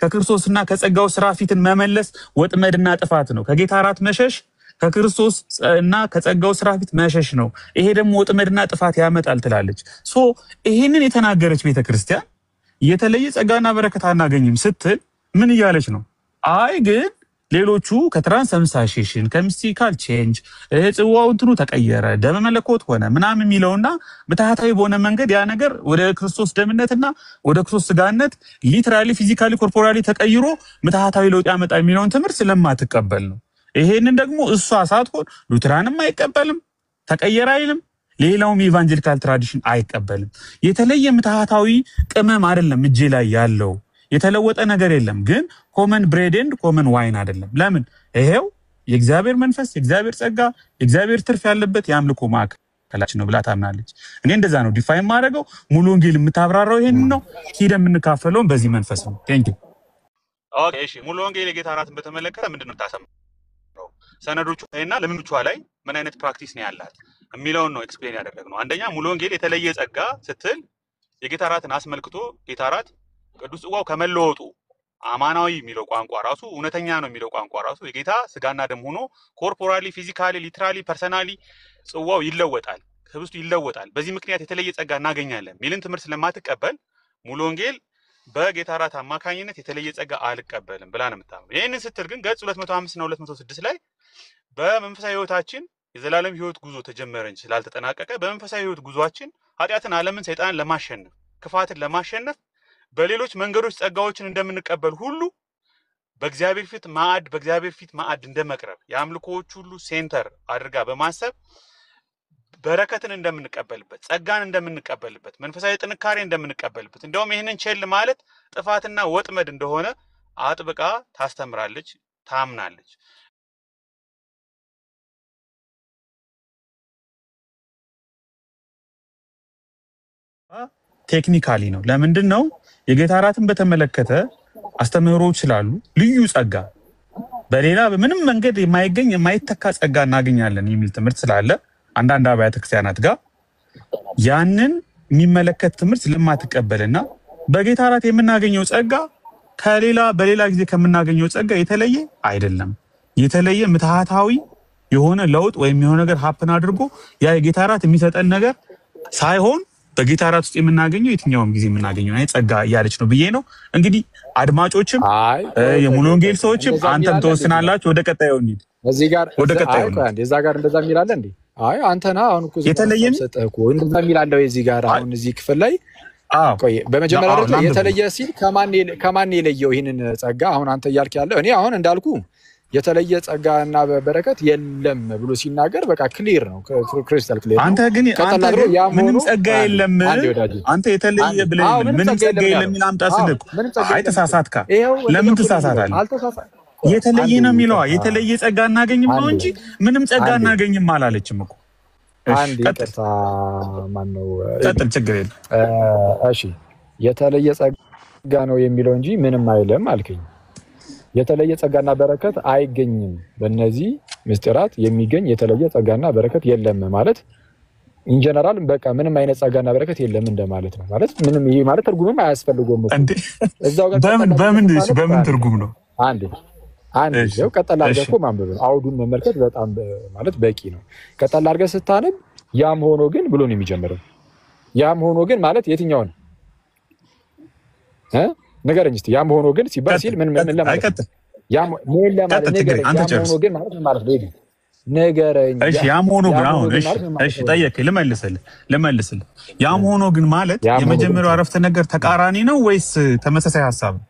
ከክርስቶስና ከጸጋው ስራ ፊትን መመለስ ወጥመድና ጥፋት ነው። ከጌታ እራት መሸሽ ከክርስቶስ እና ከጸጋው ስራ ፊት መሸሽ ነው። ይሄ ደግሞ ወጥመድና ጥፋት ያመጣል ትላለች። ይሄንን የተናገረች ቤተክርስቲያን የተለየ ጸጋና በረከት አናገኝም ስትል ምን እያለች ነው? አይ ግን ሌሎቹ ከትራንስምሳሽን ከሚስቲካል ቼንጅ ጽዋው እንትኑ ተቀየረ ደመ መለኮት ሆነ ምናምን የሚለውና ምትሃታዊ በሆነ መንገድ ያ ነገር ወደ ክርስቶስ ደምነትና ወደ ክርስቶስ ስጋነት ሊትራሊ ፊዚካሊ ኮርፖራሊ ተቀይሮ ምትሃታዊ ለውጥ ያመጣል የሚለውን ትምህርት ስለማትቀበል ነው። ይሄንን ደግሞ እሷ ሳትሆን ሉትራንም አይቀበልም፣ ተቀየረ አይልም፣ ሌላውም ኢቫንጀሊካል ትራዲሽን አይቀበልም። የተለየ ምትሃታዊ ቅመም አይደለም እጄ ላይ ያለው፣ የተለወጠ ነገር የለም። ግን ኮመን ብሬድ ኤንድ ኮመን ዋይን አይደለም። ለምን? ይሄው የእግዚአብሔር መንፈስ፣ የእግዚአብሔር ጸጋ፣ የእግዚአብሔር ትርፍ ያለበት የአምልኮ ማዕከላችን ነው ብላ ታምናለች። እኔ እንደዛ ነው ዲፋይን ማድረገው። ሙሉ ወንጌል የምታብራራው ይሄን ነው። ሄደን የምንካፈለውን በዚህ መንፈስ ነው። ቴንክ ዩ። ኦኬ እሺ፣ ሙሉ ወንጌል የጌታ እራትን በተመለከተ ምንድነው ታሰማው? ሰነዶቹ እና ልምምቿ ላይ ምን አይነት ፕራክቲስ ነው ያላት የሚለውን ነው ኤክስፕሌን ያደረግነው። አንደኛ ሙሉ ወንጌል የተለየ ጸጋ ስትል የጌታ እራትን አስመልክቶ ጌታ እራት ቅዱስ ጽዋው ከመለወጡ አማናዊ የሚለው ቋንቋ ራሱ እውነተኛ ነው የሚለው ቋንቋ ራሱ የጌታ ስጋና ደም ሆኖ ኮርፖራሊ ፊዚካሊ ሊትራሊ ፐርሰናሊ ጽዋው ይለወጣል፣ ህብስቱ ይለወጣል። በዚህ ምክንያት የተለየ ጸጋ እናገኛለን ሚልን ትምህርት ስለማትቀበል ሙሉ ወንጌል በጌታ እራት አማካኝነት የተለየ ጸጋ አልቀበልም ብላ ነው የምታምነው። ይሄንን ስትል ግን ገጽ 205 እና 206 ላይ በመንፈሳዊ ህይወታችን የዘላለም ህይወት ጉዞ ተጀመረ እንጂ ስላልተጠናቀቀ በመንፈሳዊ ህይወት ጉዟችን ኃጢአትን፣ ዓለምን፣ ሰይጣንን ለማሸነፍ ክፋትን ለማሸነፍ በሌሎች መንገዶች ጸጋዎችን እንደምንቀበል ሁሉ በእግዚአብሔር ፊት ማዕድ እንደመቅረብ የአምልኮዎች ሁሉ ሴንተር አድርጋ በማሰብ በረከትን እንደምንቀበልበት፣ ጸጋን እንደምንቀበልበት፣ መንፈሳዊ ጥንካሬ እንደምንቀበልበት እንደውም ይህንን ቸል ማለት ጥፋትና ወጥመድ እንደሆነ አጥብቃ ታስተምራለች፣ ታምናለች። ቴክኒካሊ ነው። ለምንድን ነው የጌታ እራትን በተመለከተ አስተምህሮች ስላሉ ልዩ ጸጋ በሌላ በምንም መንገድ የማይገኝ የማይተካ ጸጋ እናገኛለን የሚል ትምህርት ስላለ አንዳንድ አብያተ ክርስቲያናት ጋር ያንን የሚመለከት ትምህርት ስለማትቀበልና በጌታ እራት የምናገኘው ጸጋ በሌላ ጊዜ ከምናገኘው ጸጋ የተለየ አይደለም። የተለየ ምትሃታዊ የሆነ ለውጥ ወይም የሆነ ነገር ሀፕን አድርጎ ያ የጌታ እራት የሚሰጠን ነገር ሳይሆን በጌታ እራት ውስጥ የምናገኘው የትኛውም ጊዜ የምናገኘው አይ ጸጋ እያለች ነው ብዬ ነው። እንግዲህ አድማጮችም የሙሉ ወንጌል ሰዎችም አንተም ተወስናላችሁ። ወደ ቀጣዩ እንሂድ። እዚህ ጋር ወደ ቀጣዩ እዛ ጋር እንደዛ የሚላለ እንዴ? አይ አንተና አሁን እኮ የተለየ ሰጠህኩ እንደዛ የሚላለው እዚህ ጋር አሁን እዚህ ክፍል ላይ ቆይ በመጀመሪያ ደረጃ የተለየ ሲል ከማን የለየው ይሄንን ጸጋ? አሁን አንተ እያልክ ያለው እኔ አሁን እንዳልኩ የተለየ ጸጋና በረከት የለም ብሎ ሲናገር በቃ ክሊር ነው፣ ክሪስታል ክሊር። አንተ ግን ምንም ጸጋ የለም አንተ የተለየ ብለህ ምንም ጸጋ የለም ይላምጣ ስልክ አይ ተሳሳትካ። ለምን ተሳሳታለህ? የተለየ ነው የሚለው የተለየ ጸጋ እናገኝም ነው እንጂ ምንም ጸጋ እናገኝም አላለችም እኮ። አንድ ይቅርታ ማነው ቀጥል፣ ችግር የለም። እሺ የተለየ ጸጋ ነው የሚለው እንጂ ምንም አይልም አልከኝ። የተለየ ጸጋና በረከት አይገኝም፣ በእነዚህ ምስጢራት የሚገኝ የተለየ ጸጋና በረከት የለም ማለት ኢንጀነራል በቃ ምንም አይነት ጸጋና በረከት የለም እንደማለት ነው። ማለት ምንም ይሄ ማለት ትርጉምም አያስፈልገውም እንዴ? በምን ትርጉም ነው? አንዴ ነው ቀጠል አድርገህ እኮ ማንበብ ነው። አውዱን መመልከት በጣም ማለት በቂ ነው። ቀጠል አድርገህ ስታነብ ያም ሆኖ ግን ብሎ ነው የሚጀምረው። ያም ሆኖ ግን ማለት የትኛው ነው? ንገረኝ እስቲ። ያም ሆኖ ግን ሲባል ሲል ምን ለማለት ነው? ያም ለማለት ንገረኝ። ያም ሆኖ ግን ማለት ምን ማለት ነው? ንገረኝ። እሺ ያም ሆኖ ግን አሁን እሺ ጠየቅኝ፣ ልመልስልህ። ያም ሆኖ ግን ማለት የመጀመሪያው አረፍተ ነገር ተቃራኒ ነው ወይስ ተመሳሳይ ሐሳብ ነው?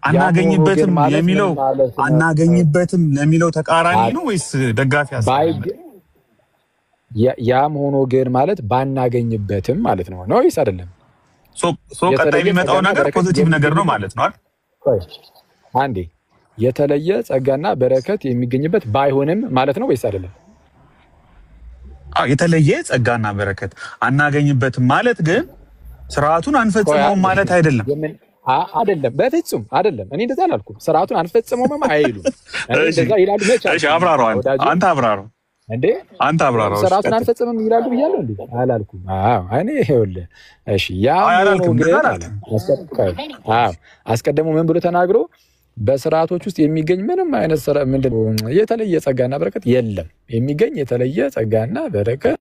አናገኝበትም ለሚለው ተቃራኒ ነው ወይስ ደጋፊ ሐሳብ ነው? ያም ሆኖ ግን ማለት ባናገኝበትም ማለት ነው ወይስ አይደለም? ቀጣይ የሚመጣው ነገር ፖዚቲቭ ነገር ነው ማለት ነው አይደል? አንዴ የተለየ ጸጋና በረከት የሚገኝበት ባይሆንም ማለት ነው ወይስ አይደለም? የተለየ ጸጋና በረከት አናገኝበትም ማለት ግን ስርዓቱን አንፈጽመውም ማለት አይደለም። አይደለም፣ በፍጹም አይደለም። እኔ እንደዛ አላልኩም። ስርዓቱን አንፈጽመውም አይሉም። እኔ እንደዛ ይላሉ። እሺ አብራራው፣ አንተ አብራራው። እንዴ አንተ አብራራው ስራቱን አልፈጸመም ይላሉ ብያለሁ እንዴ አላልኩም እኔ ይኸውልህ እሺ ያ ሆኖ ግን አስቀድሞ ምን ብሎ ተናግሮ በስርዓቶች ውስጥ የሚገኝ ምንም አይነት ምንድነው የተለየ ጸጋና በረከት የለም የሚገኝ የተለየ ጸጋና በረከት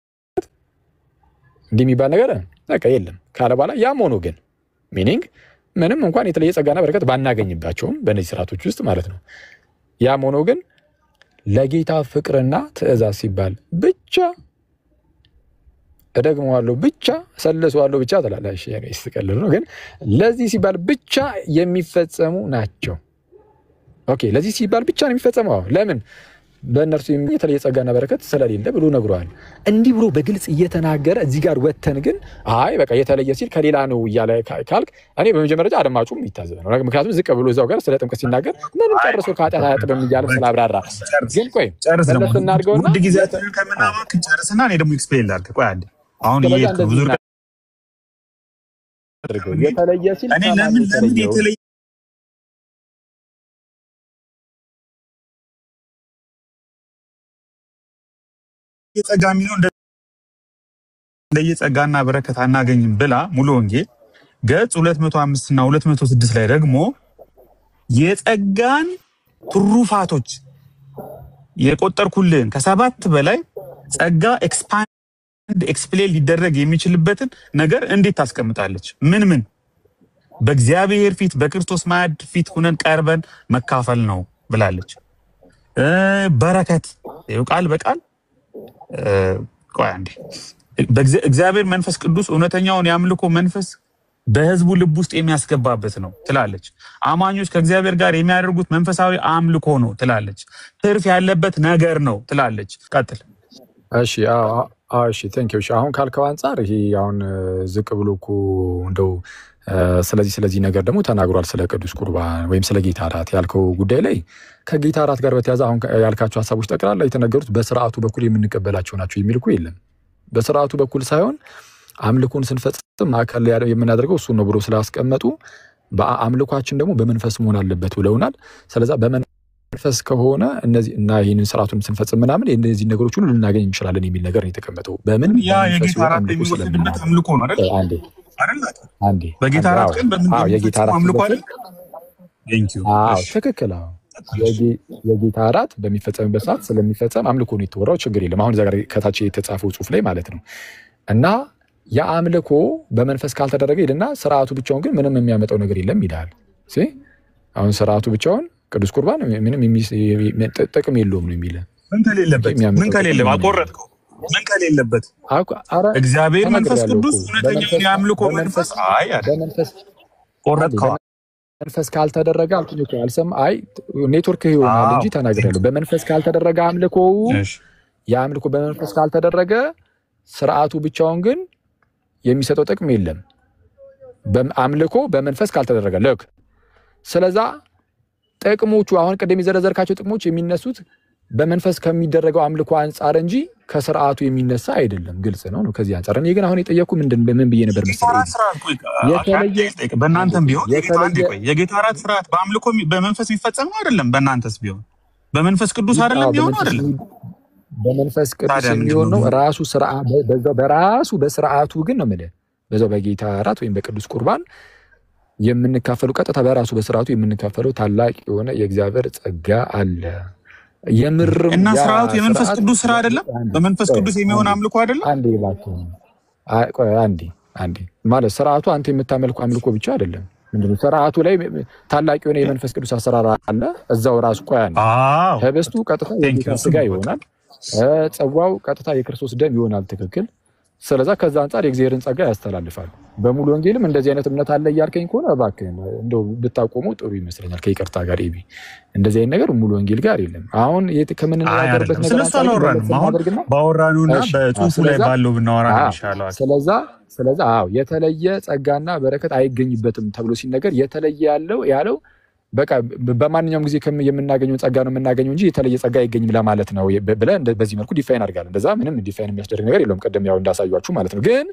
እንደሚባል ነገር በቃ የለም ካለ በኋላ ያም ሆኖ ግን ሚኒንግ ምንም እንኳን የተለየ ጸጋና በረከት ባናገኝባቸውም በእነዚህ ስርዓቶች ውስጥ ማለት ነው ያም ሆኖ ግን ለጌታ ፍቅርና ትእዛዝ ሲባል ብቻ እደግመዋለሁ ብቻ ሰለሰዋለሁ ብቻ ተላላሽ ይስቀልል ነው ግን ለዚህ ሲባል ብቻ የሚፈጸሙ ናቸው ኦኬ ለዚህ ሲባል ብቻ ነው የሚፈጸመው ለምን በእነርሱ የተለየ ጸጋና በረከት ስለሌለ ብሎ ነግሯል እንዲህ ብሎ በግልጽ እየተናገረ እዚህ ጋር ወተን ግን አይ በቃ የተለየ ሲል ከሌላ ነው ይያለ ካልክ እኔ በመጀመሪያ አድማጩም ይታዘብ ነው ምክንያቱም ዝቅ ብሎ እዛው ጋር ስለ ጥምቀት ሲናገር ምንም ጨርሶ ከኃጢአት አያጥብም ይያለ ስላብራራ ግን ቆይ ስለሱ እናድርገውና ውድ ጊዜያችንን ከምናባክ ጨርስና እኔ ደግሞ ኤክስፕሌን ላድርግ ቆይ አንዴ አሁን ይሄ ብዙ የተለየ ሲል እኔ ለምን የተለየ ጸጋሚ ነው እንደየጸጋና በረከት አናገኝም ብላ ሙሉ ወንጌል ገጽ 205 እና 206 ላይ ደግሞ የጸጋን ትሩፋቶች የቆጠርኩልን ከሰባት በላይ ጸጋ ኤክስፕሌን ሊደረግ የሚችልበትን ነገር እንዴት ታስቀምጣለች ምን በእግዚአብሔር ፊት በክርስቶስ ማዕድ ፊት ሆነን ቀርበን መካፈል ነው ብላለች በረከት ቃል በቃል ቆይ አንዴ በእግዚአብሔር መንፈስ ቅዱስ እውነተኛውን ያምልኮ መንፈስ በህዝቡ ልብ ውስጥ የሚያስገባበት ነው ትላለች አማኞች ከእግዚአብሔር ጋር የሚያደርጉት መንፈሳዊ አምልኮ ነው ትላለች ትርፍ ያለበት ነገር ነው ትላለች ቀጥል እሺ እሺ ቴንክ ዩ አሁን ካልከው አንፃር ይሄ አሁን ዝቅ ብሎኩ እንደው ስለዚህ ነገር ደግሞ ተናግሯል ስለ ቅዱስ ቁርባን ወይም ስለ ጌታ እራት ያልከው ጉዳይ ላይ ከጌታ እራት ጋር በተያያዘ አሁን ያልካቸው ሐሳቦች ጠቅላላ የተነገሩት በስርዓቱ በኩል የምንቀበላቸው ናቸው የሚልኩ የለም በስርዓቱ በኩል ሳይሆን አምልኮን ስንፈጽም ማከለ ያለው የምናደርገው እሱ ነው ብሎ ስላስቀመጡ በአምልኳችን ደግሞ በመንፈስ መሆን አለበት ብለውናል ስለዚህ በመንፈስ ከሆነ እነዚህ እና ይሄንን ስርዓቱን ስንፈጽም ምናምን እነዚህ ነገሮች ሁሉ ልናገኝ እንችላለን የሚል ነገር ነው የተቀመጠው በምን ያ የጌታ እራት የሚወሰድበት አምልኮ ነው አይደል አንዴ በጌታ እራት ግን የጌታ እራት አምልኮ አይደል ትክክል የጌታ እራት በሚፈጸምበት ሰዓት ስለሚፈጸም አምልኮ ነው የተወራው ችግር የለም አሁን እዛ ጋር ከታች የተጻፈው ጽሑፍ ላይ ማለት ነው እና የአምልኮ በመንፈስ ካልተደረገ ይልና ስርዓቱ ብቻውን ግን ምንም የሚያመጣው ነገር የለም ይላል አሁን ስርዓቱ ብቻውን ቅዱስ ቁርባን ምንም ጥቅም የለውም ነው የሚለው ምን ከሌለበት አቆረጥከው ምን ከሌለበት እግዚአብሔር መንፈስ ቅዱስ እውነተኛውን የአምልኮ መንፈስ በመንፈስ ቆረጥከው መንፈስ ካልተደረገ አልኩኝ እኮ አልሰማ ኔትወርክ ይሆናል እንጂ ተናግረለው በመንፈስ ካልተደረገ የአምልኮ በመንፈስ ካልተደረገ ስርዓቱ ብቻውን ግን የሚሰጠው ጥቅም የለም በአምልኮ በመንፈስ ካልተደረገ ለክ ስለዛ ጥቅሞቹ አሁን ቀደም ይዘረዘርካቸው ጥቅሞች የሚነሱት በመንፈስ ከሚደረገው አምልኮ አንፃር እንጂ ከስርዓቱ የሚነሳ አይደለም ግልጽ ነው ከዚህ አንፃር እኔ ግን አሁን የጠየኩ ምን ብዬ ነበር መሰለኝ የተለየ በእናንተም ቢሆን የጌታ እራት ስርዓት በአምልኮ በመንፈስ የሚፈጸም አይደለም በእናንተስ ቢሆን በመንፈስ ቅዱስ አይደለም ቢሆን አይደለም በመንፈስ ቅዱስ የሚሆን ነው ራሱ ስርዓት በራሱ በስርዓቱ ግን ነው ማለት በዛው በጌታ እራት ወይም በቅዱስ ቁርባን የምንካፈለው ቀጥታ በራሱ በስርዓቱ የምንካፈለው ታላቅ የሆነ የእግዚአብሔር ጸጋ አለ የምርም እና ስርዓቱ የመንፈስ ቅዱስ ስራ አይደለም በመንፈስ ቅዱስ የሚሆን አምልኮ አይደለም አንዴ ማለት ስርዓቱ አንተ የምታመልከው አምልኮ ብቻ አይደለም ምንድነው ስርዓቱ ላይ ታላቅ የሆነ የመንፈስ ቅዱስ አሰራር አለ እዛው ራሱ ህብስቱ ቀጥታ የጌታ ሥጋ ይሆናል ጽዋው ቀጥታ የክርስቶስ ደም ይሆናል ትክክል ስለዛ ከዛ አንፃር የእግዚአብሔርን ጸጋ ያስተላልፋል በሙሉ ወንጌልም እንደዚህ አይነት እምነት አለ ያልከኝ ከሆነ እባክህ እንደው ብታቆሙ ጥሩ ይመስለኛል ከይቅርታ ጋር እንደዚህ አይነት ነገር ሙሉ ወንጌል ጋር የለም አሁን ከምንናገርበት ነገር ባወራኑና በጽሁፉ ላይ ባለው ብናወራ ይሻላል ስለዛ የተለየ ጸጋና በረከት አይገኝበትም ተብሎ ሲነገር የተለየ ያለው በቃ በማንኛውም ጊዜ የምናገኘው ጸጋ ነው የምናገኘው እንጂ የተለየ ጸጋ አይገኝም ለማለት ነው ብለን በዚህ መልኩ ዲፋይን አድርጋለን እንደዛ ምንም ዲፋይን የሚያስደርግ ነገር የለውም ቀደም ያው እንዳሳያችሁ ማለት ነው ግን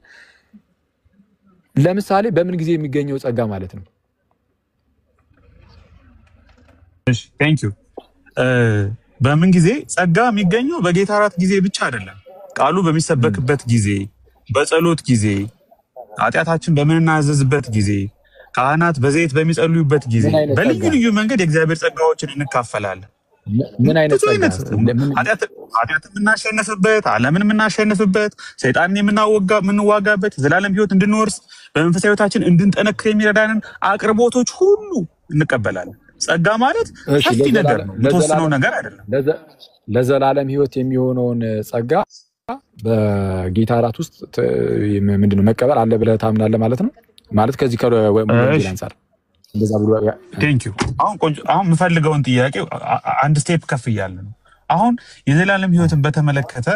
ለምሳሌ በምን ጊዜ የሚገኘው ጸጋ ማለት ነው እሺ ቴንክ ዩ በምን ጊዜ ጸጋ የሚገኘው በጌታ እራት ጊዜ ብቻ አይደለም። ቃሉ በሚሰበክበት ጊዜ፣ በጸሎት ጊዜ፣ ኃጢአታችን በምንናዘዝበት ጊዜ፣ ካህናት በዘይት በሚጸልዩበት ጊዜ በልዩ ልዩ መንገድ የእግዚአብሔር ጸጋዎችን እንካፈላለን። ምን አይነት ጸጋ? ኃጢአትን የምናሸንፍበት፣ ዓለምን የምናሸንፍበት፣ ሰይጣንን የምንዋጋበት፣ ዘላለም ሕይወት እንድንወርስ በመንፈሳዊ ሕይወታችን እንድንጠነክር የሚረዳንን አቅርቦቶች ሁሉ እንቀበላለን። ጸጋ ማለት ሰፊ ነገር ነው፣ የተወሰነው ነገር አይደለም። ለዘላለም ሕይወት የሚሆነውን ጸጋ በጌታ እራት ውስጥ ምንድነው መቀበል አለ ብለህ ታምናለህ ማለት ነው? ማለት ከዚህ ከወንጌል አንፃር እንደዛ ብሎ ቴንኪው። አሁን የምፈልገውን ጥያቄ አንድ ስቴፕ ከፍ እያለ ነው። አሁን የዘላለም ሕይወትን በተመለከተ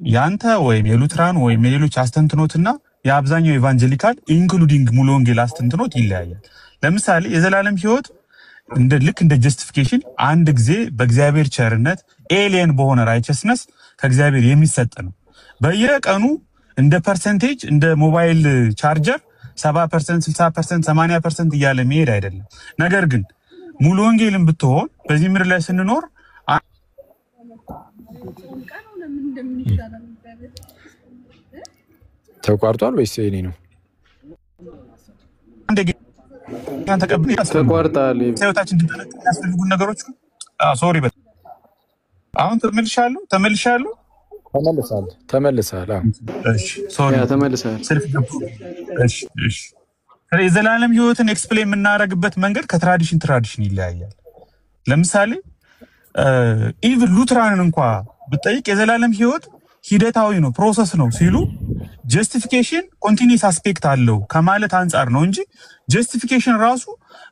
ያንተ ወይም የሉትራን ወይም የሌሎች አስተንትኖትና የአብዛኛው ኢቫንጀሊካል ኢንክሉዲንግ ሙሉ ወንጌል አስተንትኖት ይለያያል። ለምሳሌ የዘላለም ሕይወት ልክ እንደ ጀስቲፊኬሽን አንድ ጊዜ በእግዚአብሔር ቸርነት ኤሊየን በሆነ ራይቸስነስ ከእግዚአብሔር የሚሰጥ ነው። በየቀኑ እንደ ፐርሰንቴጅ እንደ ሞባይል ቻርጀር 70%፣ 60%፣ 80% እያለ መሄድ አይደለም። ነገር ግን ሙሉ ወንጌልን ብትሆን በዚህ ምድር ላይ ስንኖር ተቋርጧል ወይስ እኔ ነው? ተቋርጧል። ህይወታችን እንድንጠነክር የሚያስፈልጉን ነገሮች ሶሪ አሁን ተመልሻለሁ። ተመልሳል። እሺ ሶሪ ተመልሳል። እሺ የዘላለም ሕይወትን ኤክስፕሌን የምናደርግበት መንገድ ከትራዲሽን ይለያያል። ለምሳሌ ኢቭን ሉትራንን እንኳ ብትጠይቅ የዘላለም ሕይወት ሂደታዊ ነው፣ ፕሮሰስ ነው ሲሉ ጀስቲፊኬሽን ኮንቲኒየስ አስፔክት አለው ከማለት አንጻር ነው እንጂ ጀስቲፊኬሽን ራሱ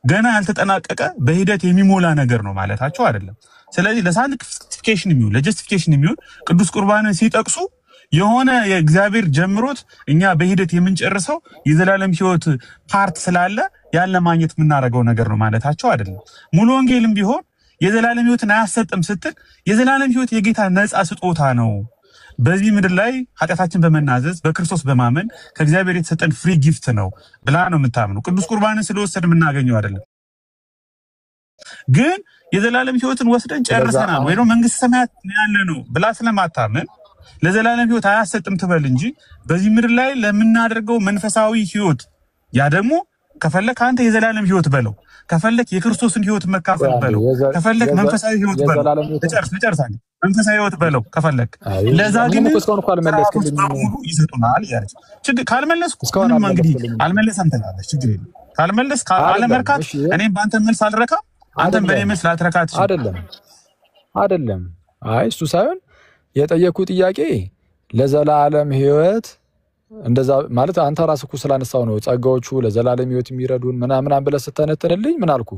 ገና ያልተጠናቀቀ በሂደት የሚሞላ ነገር ነው ማለታቸው አይደለም። ስለዚህ ለሳንቲፊኬሽን የሚሆን ለጀስቲፊኬሽን የሚሆን ቅዱስ ቁርባንን ሲጠቅሱ የሆነ የእግዚአብሔር ጀምሮት እኛ በሂደት የምንጨርሰው የዘላለም ሕይወት ፓርት ስላለ ያለ ማግኘት የምናደርገው ነገር ነው ማለታቸው አይደለም። ሙሉ ወንጌልም ቢሆን የዘላለም ሕይወትን አያሰጥም ስትል የዘላለም ሕይወት የጌታ ነፃ ስጦታ ነው፣ በዚህ ምድር ላይ ኃጢአታችን በመናዘዝ በክርስቶስ በማመን ከእግዚአብሔር የተሰጠን ፍሪ ጊፍት ነው ብላ ነው የምታምነው። ቅዱስ ቁርባንን ስለወሰድ የምናገኘው አይደለም። ግን የዘላለም ሕይወትን ወስደን ጨርሰናል ወይ ነው መንግስት ሰማያት ያለ ነው ብላ ስለማታምን ለዘላለም ሕይወት አያሰጥም ትበል እንጂ በዚህ ምድር ላይ ለምናደርገው መንፈሳዊ ሕይወት ያ ደግሞ ከፈለክ አንተ የዘላለም ሕይወት በለው፣ ከፈለክ የክርስቶስን ሕይወት መካፈል በለው፣ ከፈለክ መንፈሳዊ ሕይወት በለው፣ ተጨርሳለህ መንፈሳዊ ሕይወት በለው ከፈለክ። ለዛ ግን ሙሉ ይሰጡናል ያለች ችግር ካልመለስኩ ምንም እንግዲህ አልመለሰም ትላለች። ችግር የለም ካልመለስክ አለመርካት እኔም በአንተ መልስ አልረካ አንተም በእኔ መልስ ላትረካት አይደለም። አይ እሱ ሳይሆን የጠየቁ ጥያቄ ለዘላለም ሕይወት እንደዛ ማለት አንተ ራስህ እኮ ስላነሳው ነው ጸጋዎቹ ለዘላለም ሕይወት የሚረዱን ምናምን ብለህ ስተነተንልኝ ምን አልኩ?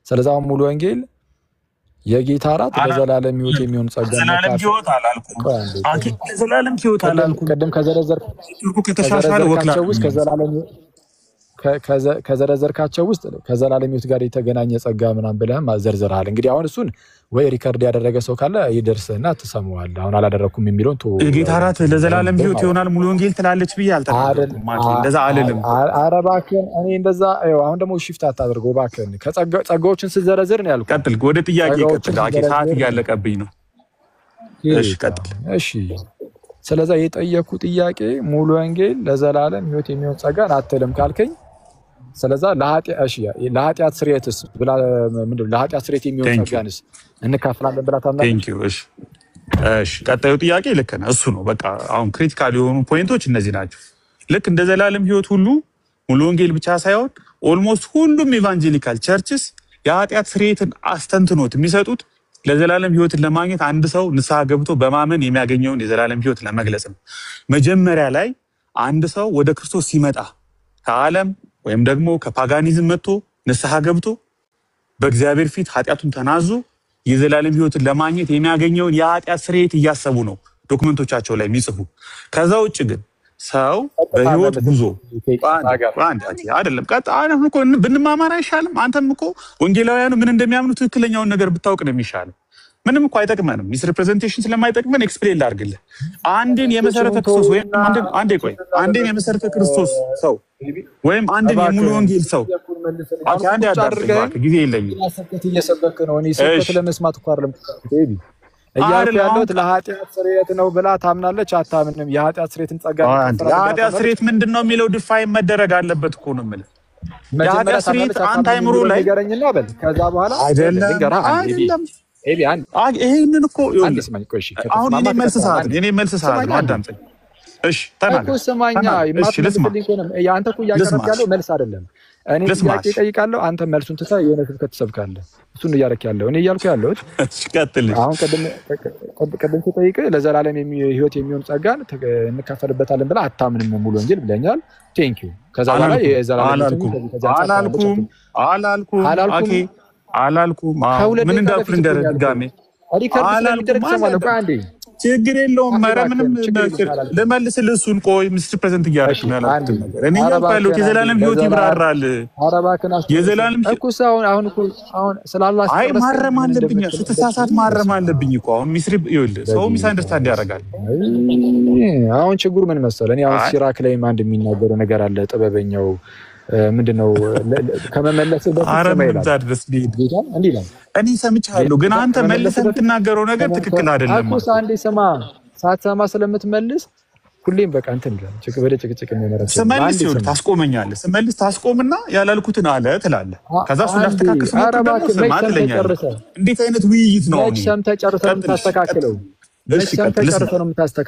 ስለዚህ ሙሉ ወንጌል የጌታ እራት ለዘላለም ሕይወት የሚሆን ጸጋ ነው። ለዘላለም ሕይወት አላልኩም። ለዘላለም ሕይወት አላልኩም። ቀደም ከዘረዘርካቸው ውስጥ ከዘላለም ሕይወት ጋር የተገናኘ ጸጋ ምናምን ብለህም ዘርዝረሃል። እንግዲህ አሁን እሱን ወይ ሪከርድ ያደረገ ሰው ካለ ይደርስና ትሰማዋለህ። አሁን አላደረኩም የሚለውን የጌታ እራት ለዘላለም ሕይወት ይሆናል ሙሉ ወንጌል ትላለች ብዬ አልተናገርኩም። እንደዛ አልልም። ኧረ እባክህን እኔ እንደዛ አሁን ደግሞ ሽፍት አታድርገው እባክህን። ጸጋዎችን ስትዘረዝር ነው ያልኩት። ቀጥል፣ ወደ ጥያቄ ቀጥል። ሰዓት እያለቀብኝ ነው። እሺ ቀጥል። እሺ ስለዚህ የጠየኩ ጥያቄ ሙሉ ወንጌል ለዘላለም ሕይወት የሚሆን ጸጋን አትልም ካልከኝ ስለዚህ ለኃጢአት ስርየትስ ብላ ምንድነው ለኃጢአት ስርየት የሚሆን ጸጋንስ እንካፈላለን ብላ ታምናለች? እሺ ቀጣዩ ጥያቄ ልክ ነህ። እሱ ነው በቃ አሁን ክሪቲካል የሆኑ ፖይንቶች እነዚህ ናቸው። ልክ እንደ ዘላለም ሕይወት ሁሉ ሙሉ ወንጌል ብቻ ሳይሆን ኦልሞስት ሁሉም ኢቫንጀሊካል ቸርችስ የኃጢአት ስርየትን አስተንትኖት የሚሰጡት ለዘላለም ሕይወትን ለማግኘት አንድ ሰው ንስሐ ገብቶ በማመን የሚያገኘውን የዘላለም ሕይወት ለመግለጽ ነው። መጀመሪያ ላይ አንድ ሰው ወደ ክርስቶስ ሲመጣ ከዓለም ወይም ደግሞ ከፓጋኒዝም መጥቶ ንስሐ ገብቶ በእግዚአብሔር ፊት ኃጢአቱን ተናዞ የዘላለም ሕይወትን ለማግኘት የሚያገኘውን የኃጢአት ስርየት እያሰቡ ነው ዶክመንቶቻቸው ላይ የሚጽፉ። ከዛ ውጭ ግን ሰው በሕይወት ጉዞ አይደለም እኮ ብንማማር አይሻልም? አንተም እኮ ወንጌላውያኑ ምን እንደሚያምኑ ትክክለኛውን ነገር ብታውቅ ነው የሚሻለው። ምንም እኮ አይጠቅመንም። ሚስ ሪፕሬዘንቴሽን ስለማይጠቅመን ኤክስፕሌን ላድርግልህ። አንድን የመሰረተ ክርስቶስ ወይም አንድን የመሰረተ ክርስቶስ ሰው ወይም አንድን የሙሉ ወንጌል ሰው አንድ ያዳርገኝ ጊዜ የለኝም። ስብከት እየሰበክ ነው። እኔ ስብከት ለመስማት እኮ አይደለም ቤቢ እያልኩ ያለሁት ለኃጢአት ስርየት ነው ብላ ታምናለች አታምንም? የኃጢአት ስርየትን ጸጋ የኃጢአት ስርየት ምንድነው የሚለው ዲፋይን መደረግ አለበት እኮ ነው የምልህ። የኃጢአት ስርየት አንተ አይምሮ ላይ ንገረኝና በል ከዛ በኋላ አይደለም ኤቢ አንድ ይሄንን እኮ አንድ ስማኝ ቆይ እሺ አሁን እኔ መልስ ሰዓት ነው አዳምጠኝ እሺ ተናገር እኮ ስማኛ የማትፈልግልኝ ከሆነ ያንተ እኮ እያቀረብክ ያለው መልስ አይደለም እኔ ጥያቄ እጠይቃለሁ አንተ መልሱን ትተህ የሆነ ስብከት ትሰብካለህ እሱን እያደረክ ያለው እኔ እያልኩ ያለሁት ቀጥል አሁን ቀደም ተጠይቀ ለዘላለም ህይወት የሚሆን ጸጋን እንካፈልበታለን ብለህ አታምንም ሙሉ ወንጌል ብለኛል ቴንክ ዩ ከዛ በኋላ የዘላለም አላልኩም ምን እንዳልኩ እንደረጋሜ ችግር የለውም። ኧረ ምንም ልመልስልህ እሱን ቆይ ሚስተር ፕሬዘንት እያደረግህ ነው ያልኩት ነገር እኔ ያልኩት የዘላለም ህይወት ይብራራል። የዘላለም አሁን ስላላህ አይ ማረም አለብኝ ስትሳሳት ማረም አለብኝ እኮ አሁን ሚስሪ ይኸውልህ ሰው ሚስ አንደርስታንድ ያደርጋል። አሁን ችግሩ ምን መሰለህ እኔ አሁን ሲራክ ላይም አንድ የሚናገረው ነገር አለ ጥበበኛው ምንድነው ከመመለስ እኔ ሰምቻለሁ ግን አንተ መልሰህ የምትናገረው ነገር ትክክል አይደለም። አኩስ አንዴ ስማ ሳትሰማ ስለምትመልስ ሁሌም በቃ እንትን ይላል ወደ ጭቅጭቅ የሚመረጥ ስመልስ ይኸውልህ ታስቆመኛለህ። ስመልስ ታስቆምና ያላልኩትን አለ ትላለህ። ከዛ እሱ ላስተካክል ደግሞ ስማ ትለኛለህ። እንዴት አይነት ውይይት ነው? ሰምተህ ጨርሰህ የምታስተካክለው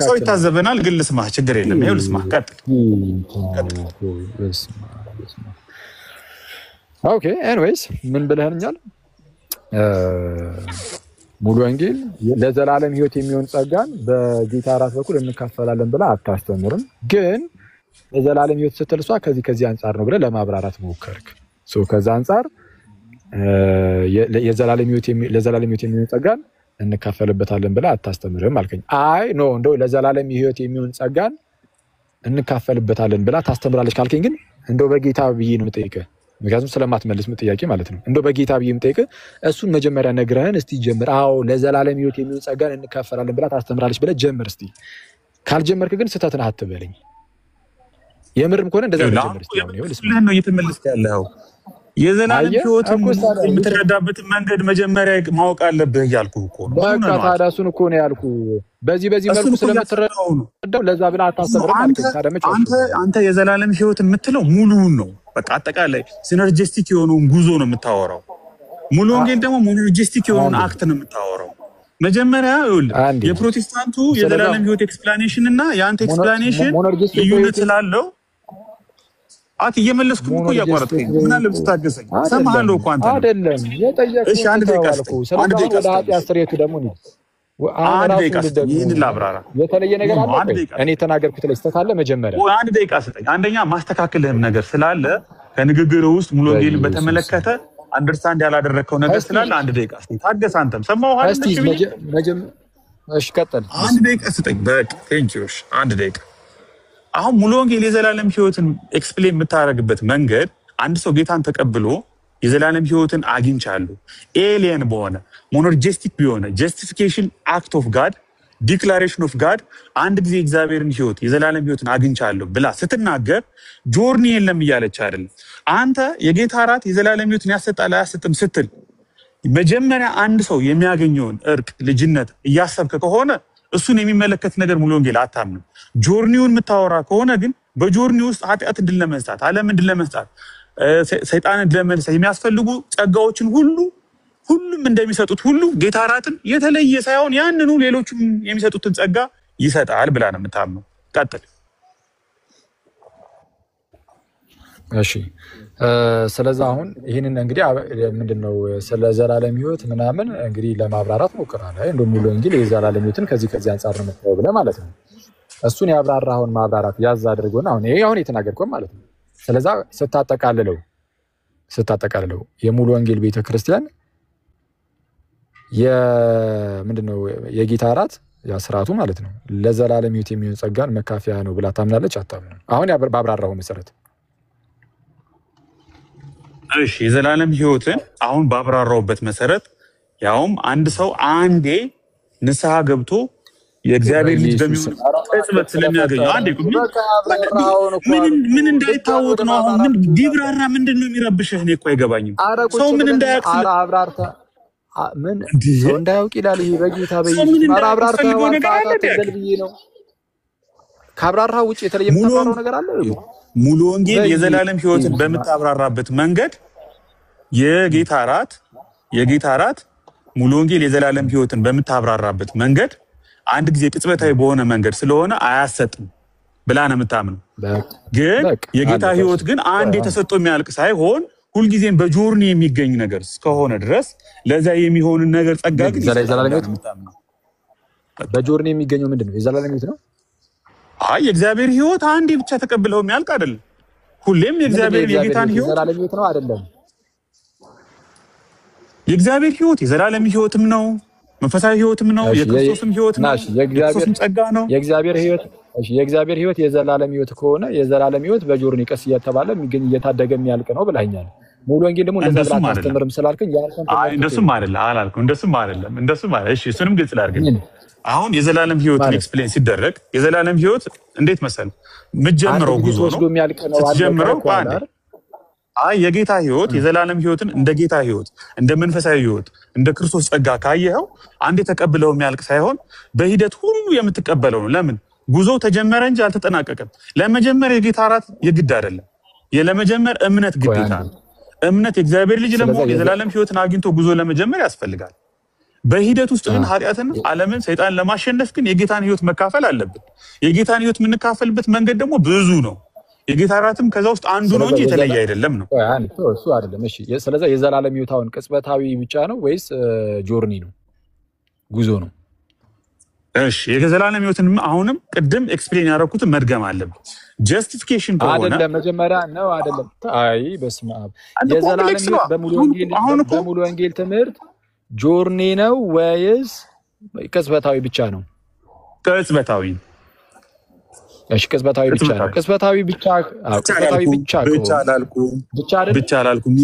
ሰው ይታዘበናል ግን ልስማህ ችግር የለም። ይኸው ልስማህ ቀጥል። ኦኬ ኤኒዌይስ ምን ብለህኛል? ሙሉ ወንጌል ለዘላለም ህይወት የሚሆን ጸጋን በጌታ ራስ በኩል እንካፈላለን ብለህ አታስተምርም። ግን ለዘላለም ህይወት ስትል እሷ ከዚህ አንፃር ነው ብለህ ለማብራራት ሞከርክ። ከዛ አንፃር ለዘላለም ህይወት የሚሆን ጸጋን እንካፈልበታለን ብለህ አታስተምርም አልከኝ። አይ ኖ እንደው ለዘላለም ህይወት የሚሆን ጸጋን እንካፈልበታለን ብለህ ታስተምራለች ካልከኝ ግን እንደው በጌታ ብዬ ነው የምጠይቅህ። ምክንያቱም ስለማትመልስ ጥያቄ ማለት ነው። እንደው በጌታ ብዬ የምጠይቅህ እሱን መጀመሪያ ነግረህን እስቲ ጀምር። አዎ ለዘላለም ህይወት የሚሆን ጸጋን እንካፈላለን ብለህ ታስተምራለች ብለህ ጀምር እስቲ። ካልጀመርክ ግን ስህተት ነህ አትበለኝ። የምርም ከሆነ እንደዛ ጀምር እስቲ። ነው እየተመለስክ ያለው የዘላለም ህይወትን የምትረዳበትን መንገድ መጀመሪያ ማወቅ አለብህ እያልኩህ እኮ ነው። በቃ ታዲያ እሱን እኮ ነው ያልኩህ። በዚህ መልኩ ስለምትረዳው ለዛ ብለህ አታስተምርም አልከኝ። አንተ የዘላለም ህይወትን የምትለው ሙሉውን ነው። በቃ አጠቃላይ ሲነርጂስቲክ የሆነውን ጉዞ ነው የምታወራው። ሙሉ ወንጌል ደግሞ ሞኖሎጂስቲክ የሆነውን አክት ነው የምታወራው። መጀመሪያ ይኸውልህ የፕሮቴስታንቱ የዘላለም ህይወት ኤክስፕላኔሽን እና የአንተ ኤክስፕላኔሽን ልዩነት ስላለው እየመለስኩ እኮ እያቋረጥኩኝ ምን አለ ብትታገሰኝ ሰማሃለሁ እኮ አንተ አይደለም የጠየቅኩህ። እሺ አንድ ደቂቃ አስተያየቱ ደግሞ ነው አንድ ደቂቃ ይሄን ላብራራ። የተለየ ነገር አለ እኔ ተናገርኩት ላይ ስተት አለ መጀመሪያ አንድ ደቂቃ ስጠኝ። አንደኛ ማስተካከልህም ነገር ስላለ ከንግግር ውስጥ ሙሉ ወንጌልን በተመለከተ አንደርስታንድ ያላደረከው ነገር ስላለ አንድ ደቂቃ ስጠኝ። ታገስ አንተም ሰማሁ አይደል? እሺ ቀጥል። አንድ ደቂቃ ስጠኝ በቃ ቴንኪው። እሺ አንድ ደቂቃ አሁን ሙሉ ወንጌል የዘላለም ህይወትን ኤክስፕሌን የምታደርግበት መንገድ አንድ ሰው ጌታን ተቀብሎ የዘላለም ህይወትን አግኝቻለሁ ኤሊየን በሆነ ሞኖሎጂስቲክ ቢሆነ ጀስቲፊኬሽን አክት ኦፍ ጋድ ዲክላሬሽን ኦፍ ጋድ አንድ ጊዜ እግዚአብሔርን ህይወት የዘላለም ህይወትን አግኝቻለሁ ብላ ስትናገር ጆርኒ የለም እያለች አይደለም። አንተ የጌታ እራት የዘላለም ህይወትን ያሰጣል አያሰጥም ስትል መጀመሪያ አንድ ሰው የሚያገኘውን እርቅ ልጅነት እያሰብክ ከሆነ እሱን የሚመለከት ነገር ሙሉ ወንጌል አታምንም። ጆርኒውን የምታወራ ከሆነ ግን በጆርኒ ውስጥ ኃጢአት ድል ለመስጣት ዓለም ድል ለመስጣት ሰይጣንን ድል ለመስጣት የሚያስፈልጉ ጸጋዎችን ሁሉም እንደሚሰጡት ሁሉ ጌታ እራትን የተለየ ሳይሆን ያንኑ ሌሎችም የሚሰጡትን ጸጋ ይሰጣል ብላ ነው የምታምነው። ቀጥል። እሺ ስለዚህ አሁን ይሄንን እንግዲህ ምንድነው ስለ ዘላለም ህይወት ምናምን እንግዲህ ለማብራራት ሞክራለሁ። እንደው ሙሉ ወንጌል የዘላለም ህይወትን ከዚህ አንፃር ነው የምታየው ብለህ ማለት ነው። እሱን ያብራራውን ማብራራት ያዝ አድርጎና አሁን የተናገርከው ማለት ነው። ስለዚህ ስታጠቃልለው የሙሉ ወንጌል ቤተክርስቲያን ምንድነው የጌታ እራት ያ ስርዓቱ ማለት ነው ለዘላለም ህይወት የሚሆን ጸጋን መካፈያ ነው ብላ ታምናለች አታምንም? አሁን ባብራራው መሰረት እሺ የዘላለም ህይወትን አሁን ባብራራውበት መሰረት ያውም አንድ ሰው አንዴ ንስሐ ገብቶ የእግዚአብሔር ልጅ በሚሆን ቅጽበት ስለሚያገኘው አንዴ ምን እንዳይታወቅ ነው። አሁን ምን ቢብራራ ምንድነው የሚረብሽህ? እኔ እኮ አይገባኝም። ሰው ምን እንዳያውቅ አብራርታ ምን ሰው እንዳያውቅ ይላል። ይሄ በጌታ አብራርታ ነው። ካብራራ ውጪ የተለየ የምታወራው ነገር አለ? ሙሉ ወንጌል የዘላለም ሕይወትን በምታብራራበት መንገድ የጌታ እራት ሙሉ ወንጌል የዘላለም ሕይወትን በምታብራራበት መንገድ አንድ ጊዜ ቅጽበታዊ በሆነ መንገድ ስለሆነ አያሰጥም ብላ ነው የምታምነው። ግን የጌታ ሕይወት ግን አንድ የተሰጠ የሚያልቅ ሳይሆን ሁልጊዜም በጆርኒ የሚገኝ ነገር እስከሆነ ድረስ ለዛ የሚሆንን ነገር ጸጋ ግን የዘላለም ሕይወት በጆርኒ የሚገኘው ምንድነው? የዘላለም ሕይወት ነው። አይ የእግዚአብሔር ሕይወት አንዴ ብቻ ተቀብለው የሚያልቅ አይደለም። ሁሌም የእግዚአብሔር የጌታን ሕይወት የዘላለም ሕይወት ነው አይደለም። የእግዚአብሔር ሕይወት የዘላለም ሕይወትም ነው፣ መንፈሳዊ ሕይወትም ነው፣ የክርስቶስም ሕይወት ነው፣ የክርስቶስም ጸጋ ነው። የእግዚአብሔር ሕይወት የዘላለም ሕይወት ከሆነ የዘላለም ሕይወት በጆርኒ ቀስ እየተባለ የሚገኝ እየታደገ የሚያልቅ ነው ብላኛል። ሙሉ ወንጌል ደግሞ እንደዛ አስተምርም ስላልከኝ እንደሱም አይደለም አላልኩም። እንደሱም አይደለም። እሺ እሱንም ግልጽ ላድርግ። አሁን የዘላለም ሕይወትን ኤክስፕሌን ሲደረግ የዘላለም ሕይወት እንዴት መሰል ምጀምረው ጉዞ ነው ስትጀምረው የጌታ ሕይወት የዘላለም ሕይወትን እንደ ጌታ ሕይወት እንደ መንፈሳዊ ሕይወት እንደ ክርስቶስ ጸጋ ካየኸው አንዴ ተቀብለው የሚያልቅ ሳይሆን በሂደት ሁሉ የምትቀበለው ነው። ለምን ጉዞው ተጀመረ እንጂ አልተጠናቀቀም። ለመጀመር የጌታ እራት የግድ አይደለም። ለመጀመር እምነት ግዴታ ነው። እምነት የእግዚአብሔር ልጅ ለመሆን የዘላለም ሕይወትን አግኝቶ ጉዞ ለመጀመር ያስፈልጋል። በሂደት ውስጥ ግን ኃጢአትን፣ ዓለምን፣ ሰይጣን ለማሸነፍ ግን የጌታን ሕይወት መካፈል አለብን። የጌታን ሕይወት የምንካፈልበት መንገድ ደግሞ ብዙ ነው። የጌታ እራትም ከዛ ውስጥ አንዱ ነው እንጂ የተለየ አይደለም ነው። እሱ አይደለም። እሺ ስለዚህ የዘላለም ሕይወት አሁን ቅጽበታዊ ብቻ ነው ወይስ ጆርኒ ነው? ጉዞ ነው? እሺ የዘላለም ሕይወትን አሁንም ቅድም ኤክስፕሌን ያደረኩትን መድገም አለብን። ጀስቲፊኬሽን ከሆነ አይደለም መጀመሪያ ነው አይደለም። አይ በስመ አብ የዘላለም ሕይወት በሙሉ ወንጌል ትምህርት ጆርኒ ነው ወይስ ቅጽበታዊ ብቻ ነው? ቅጽበታዊ። እሺ ቅጽበታዊ ብቻ ነው። ቅጽበታዊ ብቻ አላልኩም።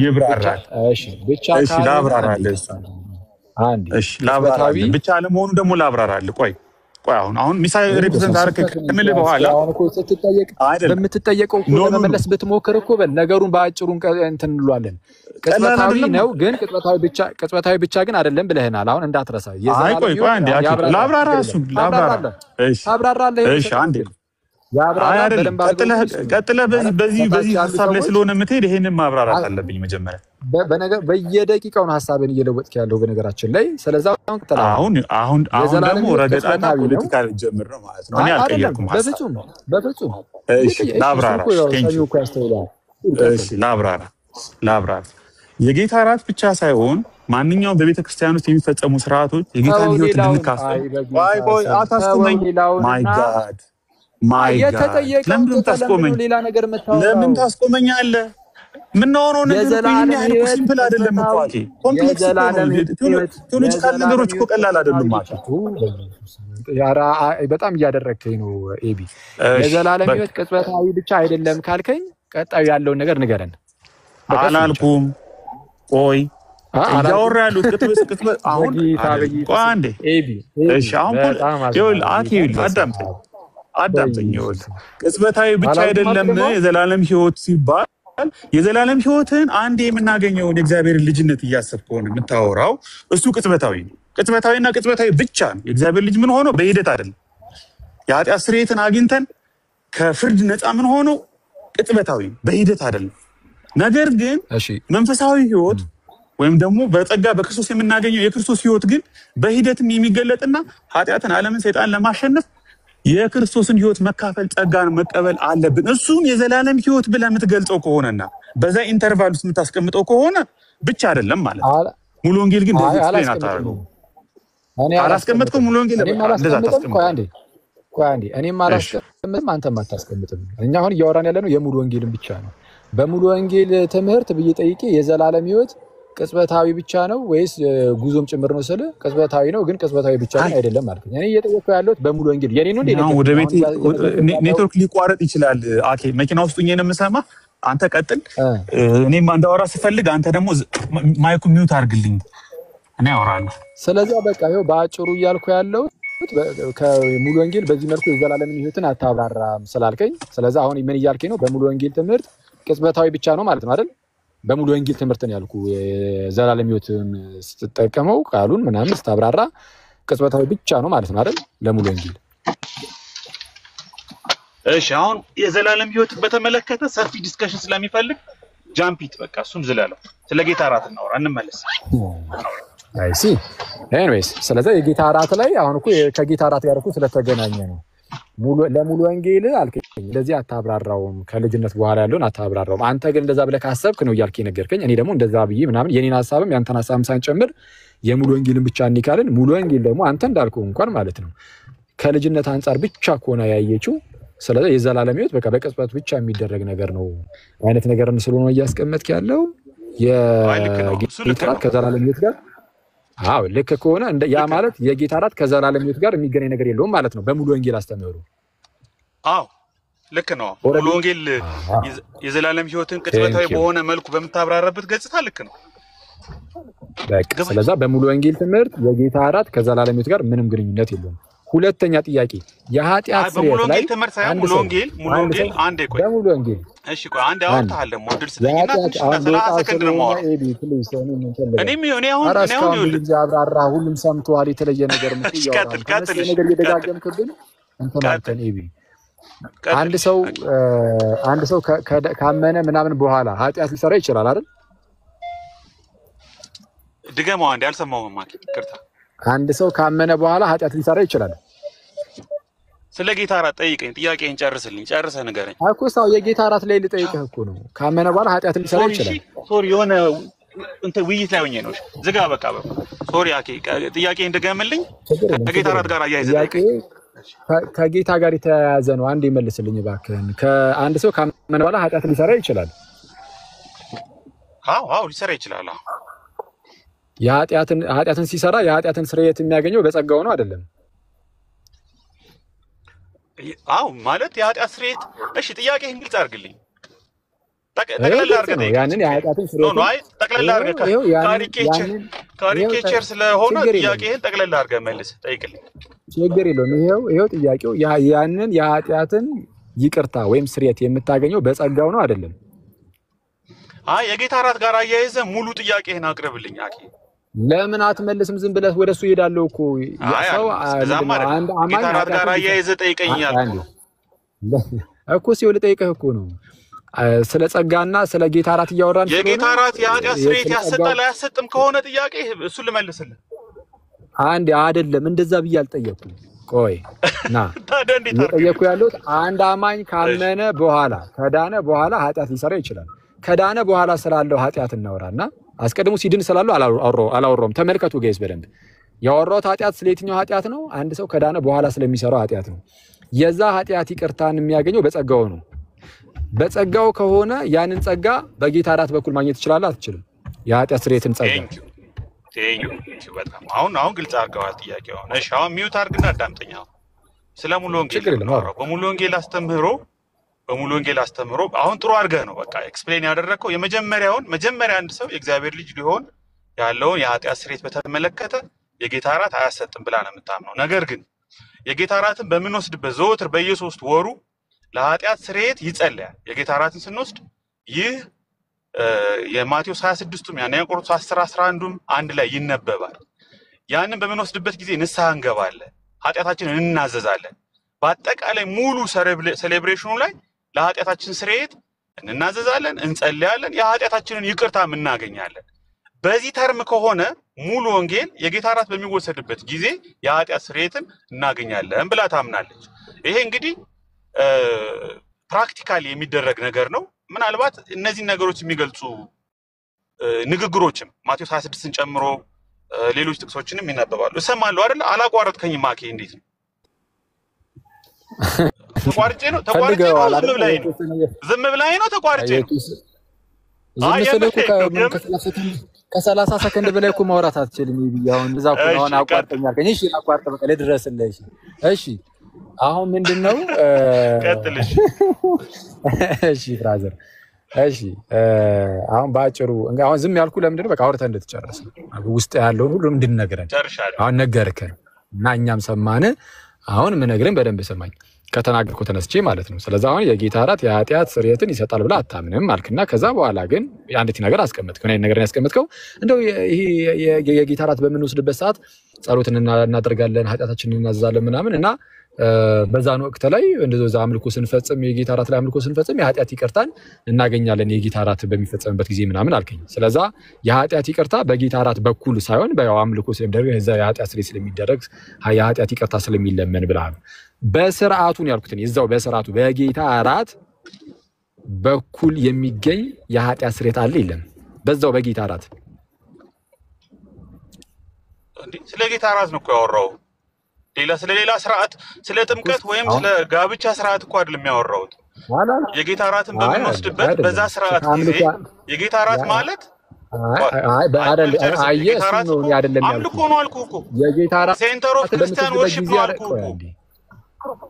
ይብራራል። እሺ ብቻ ላብራራለህ። ላብራራለህ ብቻ ለመሆኑ ደግሞ ላብራራለህ። ቆይ አሁን ሚሳኤል ሪፕሬዘንት አድርገህ ከምን በኋላ በምትጠየቀው እኮ ለመመለስ ብትሞክር እኮ ነገሩን በአጭሩ እንትን እንሏለን። ቅጽበታዊ ነው ግን ቅጽበታዊ ብቻ ግን አይደለም ብለህናል። አሁን እንዳትረሳ። ላብራራ። እሺ አንዴ ቀጥለህ በዚህ ሀሳብ ላይ ስለሆነ የምትሄድ ይሄንን ማብራራት አለብኝ መጀመሪያ። በየደቂቃውን ሀሳብን እየለወጥክ ያለው በነገራችን ላይ። ስለዚህ አሁን ደግሞ ረገጣና ፖለቲካ ጀምር ነው ማለት ነው። እኔ አልቀየርኩም ሀሳብ። በፍጹም እሺ ላብራራ። የጌታ እራት ብቻ ሳይሆን ማንኛውም በቤተ ክርስቲያን ውስጥ የሚፈጸሙ ስርዓቶች የጌታን ሕይወት እንድንካፈል አታስቆመኝ። ማይ ጋድ ለምን ታስቆመኛለህ? ምናወራው ነገር ይሄን ያህል እኮ ሲምፕል አይደለም እኮ አኬ። ኮምፕሌክስ ቴዎሎጂካል ነገሮች እኮ ቀላል አይደሉም ማለት በጣም እያደረግከኝ ነው ኤቢ። የዘላለም ሕይወት ቅጽበታዊ ብቻ አይደለም ካልከኝ ቀጣዩ ያለውን ነገር ንገረን። አላልኩም። ቆይ እያወራ ያሉት ቅጽበት አሁን አንዴ ኤቢ። እሺ አሁን አኬ አዳምጠኝ። ቅጽበታዊ ብቻ አይደለም የዘላለም ሕይወት ሲባል የዘላለም ሕይወትን አንዴ የምናገኘውን የእግዚአብሔር ልጅነት እያሰብክ ከሆነ የምታወራው እሱ ቅጽበታዊ ነው። ቅጽበታዊና ቅጽበታዊ ብቻ ነው። የእግዚአብሔር ልጅ ምን ሆኖ በሂደት አይደለም። የኃጢአት ስርየትን አግኝተን ከፍርድ ነፃ ምን ሆኖ ቅጽበታዊ በሂደት አይደለም። ነገር ግን መንፈሳዊ ሕይወት ወይም ደግሞ በጸጋ በክርስቶስ የምናገኘው የክርስቶስ ሕይወት ግን በሂደትም የሚገለጥና ኃጢአትን፣ ዓለምን፣ ሰይጣን ለማሸነፍ የክርስቶስን ሕይወት መካፈል ጸጋን መቀበል አለብን። እሱን የዘላለም ሕይወት ብለህ የምትገልጸው ከሆነና በዛ ኢንተርቫል ውስጥ የምታስቀምጠው ከሆነ ብቻ አይደለም ማለት ነው። ሙሉ ወንጌል ግን እንደዚህ ኤክስፕሌን አታደርገው። አላስቀመጥከው ሙሉ ወንጌል እንደዛ ታስቀምጠው። ቆይ አንዴ እኔም አላስቀምጥም አንተም አታስቀምጥም። እኛ አሁን እያወራን ያለነው የሙሉ ወንጌልን ብቻ ነው። በሙሉ ወንጌል ትምህርት ብዬ ጠይቄ የዘላለም ሕይወት ቅጽበታዊ ብቻ ነው ወይስ ጉዞም ጭምር ነው ስለ ቅጽበታዊ ነው ግን ቅጽበታዊ ብቻ አይደለም ማለት ነው። እኔ እየጠየቅኩ ያለሁት በሙሉ ወንጌል የኔ ነው እንዴ? ወደ ቤት ኔትወርክ ሊቋረጥ ይችላል። አኬ መኪና ውስጥ ሆኜ ነው የምሰማህ። አንተ ቀጥል። እኔም እንዳወራ ስፈልግ አንተ ደግሞ ማይኩ ሚውት አድርግልኝ። እኔ አወራለሁ። ስለዚህ በቃ ይኸው በአጭሩ እያልኩ ያለው ከሙሉ ወንጌል በዚህ መልኩ የዘላለምን ሕይወትን አታብራራም ስላልከኝ፣ ስለዚህ አሁን ምን እያልከኝ ነው? በሙሉ ወንጌል ትምህርት ቅጽበታዊ ብቻ ነው ማለት ነው አይደል? በሙሉ ወንጌል ትምህርት ነው ያልኩ። የዘላለም ሕይወትን ስትጠቀመው ቃሉን ምናምን ስታብራራ ቅጽበታዊ ብቻ ነው ማለት ነው አይደል? ለሙሉ ወንጌል። እሺ አሁን የዘላለም ሕይወትን በተመለከተ ሰፊ ዲስከሽን ስለሚፈልግ ጃምፒት በቃ እሱን ዝለለው። ስለ ጌታ እራት እናውራ፣ እንመለስ። አይ ሲ ኤኒዌይስ፣ ስለዚህ የጌታ እራት ላይ አሁን እኮ ከጌታ እራት ጋር እኮ ስለተገናኘ ነው። ለሙሉ ወንጌል አልከኝ እንደዚህ አታብራራውም፣ ከልጅነት በኋላ ያለውን አታብራራውም። አንተ ግን እንደዛ ብለህ ካሰብክ ነው እያልከኝ ነገርከኝ። እኔ ደግሞ እንደዛ ብዬ ምናምን የኔን ሐሳብም ያንተን ሐሳብም ሳንጨምር የሙሉ ወንጌልን ብቻ እንካለን። ሙሉ ወንጌል ደግሞ አንተ እንዳልከው እንኳን ማለት ነው ከልጅነት አንፃር ብቻ ከሆነ ያየችው። ስለዚህ የዘላለም ሕይወት በቃ በቅጽበት ብቻ የሚደረግ ነገር ነው አይነት ነገር ስለሆነ እያስቀመጥክ ያለው የጌታ እራት ከዘላለም ሕይወት ጋር አዎ ልክ ከሆነ ያ ማለት የጌታ እራት ከዘላለም ሕይወት ጋር የሚገናኝ ነገር የለውም ማለት ነው በሙሉ ወንጌል አስተምህሮ። አዎ ልክ ነው። ሙሉ ወንጌል የዘላለም ሕይወትን ቅጽበታዊ በሆነ መልኩ በምታብራራበት ገጽታ ልክ ነው። በቃ ስለዚህ በሙሉ ወንጌል ትምህርት የጌታ እራት ከዘላለም ሕይወት ጋር ምንም ግንኙነት የለውም። ሁለተኛ ጥያቄ የኃጢአት ስርየት ላይ ሙሉ ወንጌል አንዴ ቆይ በሙሉ ወንጌል እሺ ቆይ አንዴ አውርተሃል ደግሞ ድል ስለኝና 30 ሰከንድ ነው ማለት እኔም አሁን ልጅ አብራራ ሁሉም ሰምቷል። የተለየ ነገር ምን ቀጥል ነገር እየደጋገምክብን እንተናንተን ኤቢ አንድ ሰው ካመነ ምናምን በኋላ ኃጢአት ሊሰራ ይችላል አይደል? ድገማው አንዴ አልሰማሁም ማኪ ይቅርታ። አንድ ሰው ካመነ በኋላ ኃጢአት ሊሰራ ይችላል። ስለ ጌታ እራት ጠይቀኝ፣ ጥያቄን ጨርስልኝ፣ ጨርሰህ ንገረኝ እኮ ሰው የጌታ እራት ላይ ልጠይቅህ እኮ ነው። ካመነ በኋላ ኃጢአት ሊሰራ ይችላል። ሶሪ የሆነ እንትን ውይይት ላይ ሆኜ ነው። ዝጋ በቃ ሶሪ አኬ ጥያቄን ድገምልኝ። ከጌታ እራት ጋር አያይዘህ ጠይቀኝ። ከጌታ ጋር የተያያዘ ነው። አንዴ መልስልኝ እባክህን። ከአንድ ሰው ካመነ በኋላ ኃጢአት ሊሰራ ይችላል። አዎ ሊሰራ ይችላል። ኃጢአትን ሲሰራ የኃጢአትን ስርየት የሚያገኘው በጸጋው ነው አይደለም? አዎ ማለት የኃጢአት ስርየት። እሺ ጥያቄህን ግልጽ አድርግልኝ። ጠቅላላ አድርገህ ጠይቀኝ። ያንን የኃጢአትን ስርየት ነው። አይ ጠቅላላ አድርገህ ካሪኬቸር ስለሆነ ጥያቄህን ጠቅላላ አድርገህ መልስ ጠይቅልኝ። ችግር የለውም። ይሄው ጥያቄው ያንን የኃጢአትን ይቅርታ ወይም ስርየት የምታገኘው በጸጋው ነው አይደለም? አይ የጌታ እራት ጋር አያይዘህ ሙሉ ጥያቄህን አቅርብልኝ አኬ። ለምን አትመልስም? ዝም ብለህ ወደሱ ይሄዳለው እኮ ያው አንድ አማኝ ጌታ እራት ጋር አያይዘህ ጠይቀኛል እኮ ሲወል ጠይቀህ እኮ ነው። ስለ ጸጋና ስለ ጌታ እራት እያወራን ስለሆነ የጌታ እራት የኃጢአት ስርየት ያሰጣል አያሰጥም ከሆነ ጥያቄ እሱን ልመልስልህ። አንድ አይደለም እንደዛ ብዬ አልጠየኩም። ቆይ ና እየጠየኩ ያለሁት አንድ አማኝ ካመነ በኋላ ከዳነ በኋላ ኃጢአት ሊሰራ ይችላል። ከዳነ በኋላ ስላለው ኃጢአት እናወራና አስቀድሞ ሲድን ስላለው አላወራውም። ተመልከቱ ጋይስ በደንብ ያወራሁት ኃጢአት ስለየትኛው ኃጢአት ነው? አንድ ሰው ከዳነ በኋላ ስለሚሰራው ኃጢአት ነው። የዛ ኃጢአት ይቅርታን የሚያገኘው በጸጋው ነው። በጸጋው ከሆነ ያንን ጸጋ በጌታ እራት በኩል ማግኘት ትችላለህ አትችልም? የኃጢአት ስርየትን ጸጋ በጣም አሁን ግልጽ አድርገዋል ጥያቄውን። እሺ አሁን ሚውት አድርግና አዳምጠኝ። ስለ ሙሉ ወንጌል በሙሉ ወንጌል አስተምህሮ አሁን ጥሩ አድርገህ ነው በቃ ኤክስፕሌን ያደረግከው። መጀመሪያ አንድ ሰው የእግዚአብሔር ልጅ ሊሆን ያለውን የኃጢአት ስርየት በተመለከተ የጌታ እራት አያሰጥም ብላ ነው የምታምነው። ነገር ግን የጌታ እራትን በምንወስድበት ዘወትር በየሶስት ወሩ ለኃጢአት ስርየት ይጸልያል። የጌታ እራትን ስንወስድ ይህ የማቴዎስ 26ቱም የአንደኛ ቆሮንቶስ 10:11ዱም አንድ ላይ ይነበባል። ያንን በምንወስድበት ጊዜ ንስሐ እንገባለን፣ ኃጢአታችንን እናዘዛለን። በአጠቃላይ ሙሉ ሴሌብሬሽኑ ላይ ለኃጢአታችን ስርየት እንናዘዛለን፣ እንጸልያለን፣ የኃጢአታችንን ይቅርታም እናገኛለን። በዚህ ተርም ከሆነ ሙሉ ወንጌል የጌታ እራት በሚወሰድበት ጊዜ የኃጢአት ስርየትን እናገኛለን ብላ ታምናለች። ይሄ እንግዲህ ፕራክቲካሊ የሚደረግ ነገር ነው። ምናልባት እነዚህን ነገሮች የሚገልጹ ንግግሮችም ማቴዎስ 26ን ጨምሮ ሌሎች ጥቅሶችንም ይነበባሉ። እሰማለሁ አይደል? አላቋረጥከኝም ማኬ። እንዴት ነው? ተቋርጬ ነው? ዝም ብላኝ ነው? ተቋርጬ ነው? ከ30 ሰከንድ በላይ እኮ ማውራት አትችልም። ይብያውን እዛ እኮ አሁን አቋርጠኛል። እሺ አቋርጥ በቃ ልድረስልህ። እሺ አሁን ምንድነው? ቀጥልሽ። እሺ ብራዘር እሺ አሁን ባጭሩ አሁን ዝም ያልኩ ለምንድን ነው? በቃ አውርተን እንድትጨርስ ውስጥ ያለውን ሁሉ እንድንነግረን አሁን ነገርከን እና እኛም ሰማን። አሁን ምነግረን በደንብ ሰማኝ ከተናገርኩ ተነስቼ ማለት ነው። ስለዚህ አሁን የጌታ እራት የኃጢአት ስርየትን ይሰጣል ብለህ አታምንም አልክና ከዛ በኋላ ግን አንዲት ነገር አስቀመጥከው። እኔ ነገር ያስቀመጥከው እንደው ይሄ የጌታ እራት በምንወስድበት ሰዓት ጸሎትን እናደርጋለን፣ ኃጢአታችንን እናዘዛለን ምናምን እና በዛን ወቅት ላይ እንደዛ አምልኮ ስንፈጽም የጌታ እራት ላይ አምልኮ ስንፈጽም የኃጢአት ይቅርታን እናገኛለን የጌታ እራት በሚፈጸምበት ጊዜ ምናምን አልከኝ። ስለዚህ የኃጢአት ይቅርታ በጌታ እራት በኩል ሳይሆን በአምልኮ ስለሚደረግ እዛ የኃጢአት ስርየት ስለሚደረግ የኃጢአት ይቅርታ ስለሚለመን ብለሃል። በስርዓቱን ያልኩትን ይዛው በስርዓቱ በጌታ እራት በኩል የሚገኝ የኃጢአት ስርየት አለ የለም? በዛው በጌታ እራት እንዴ ስለ ጌታ እራት ነው እኮ ያወራው። ሌላ ስለሌላ ስርዓት ስለ ጥምቀት ወይም ስለ ጋብቻ ስርዓት እኮ አይደለም ያወራው። የጌታ እራትን በምንወስድበት በዛ ስርዓት ጊዜ የጌታ እራት ማለት አምልኮ ነው አልኩህ እኮ። የጌታ እራት ሴንተር ኦፍ ክርስቲያን ወርሺፕ ነው አልኩህ እኮ።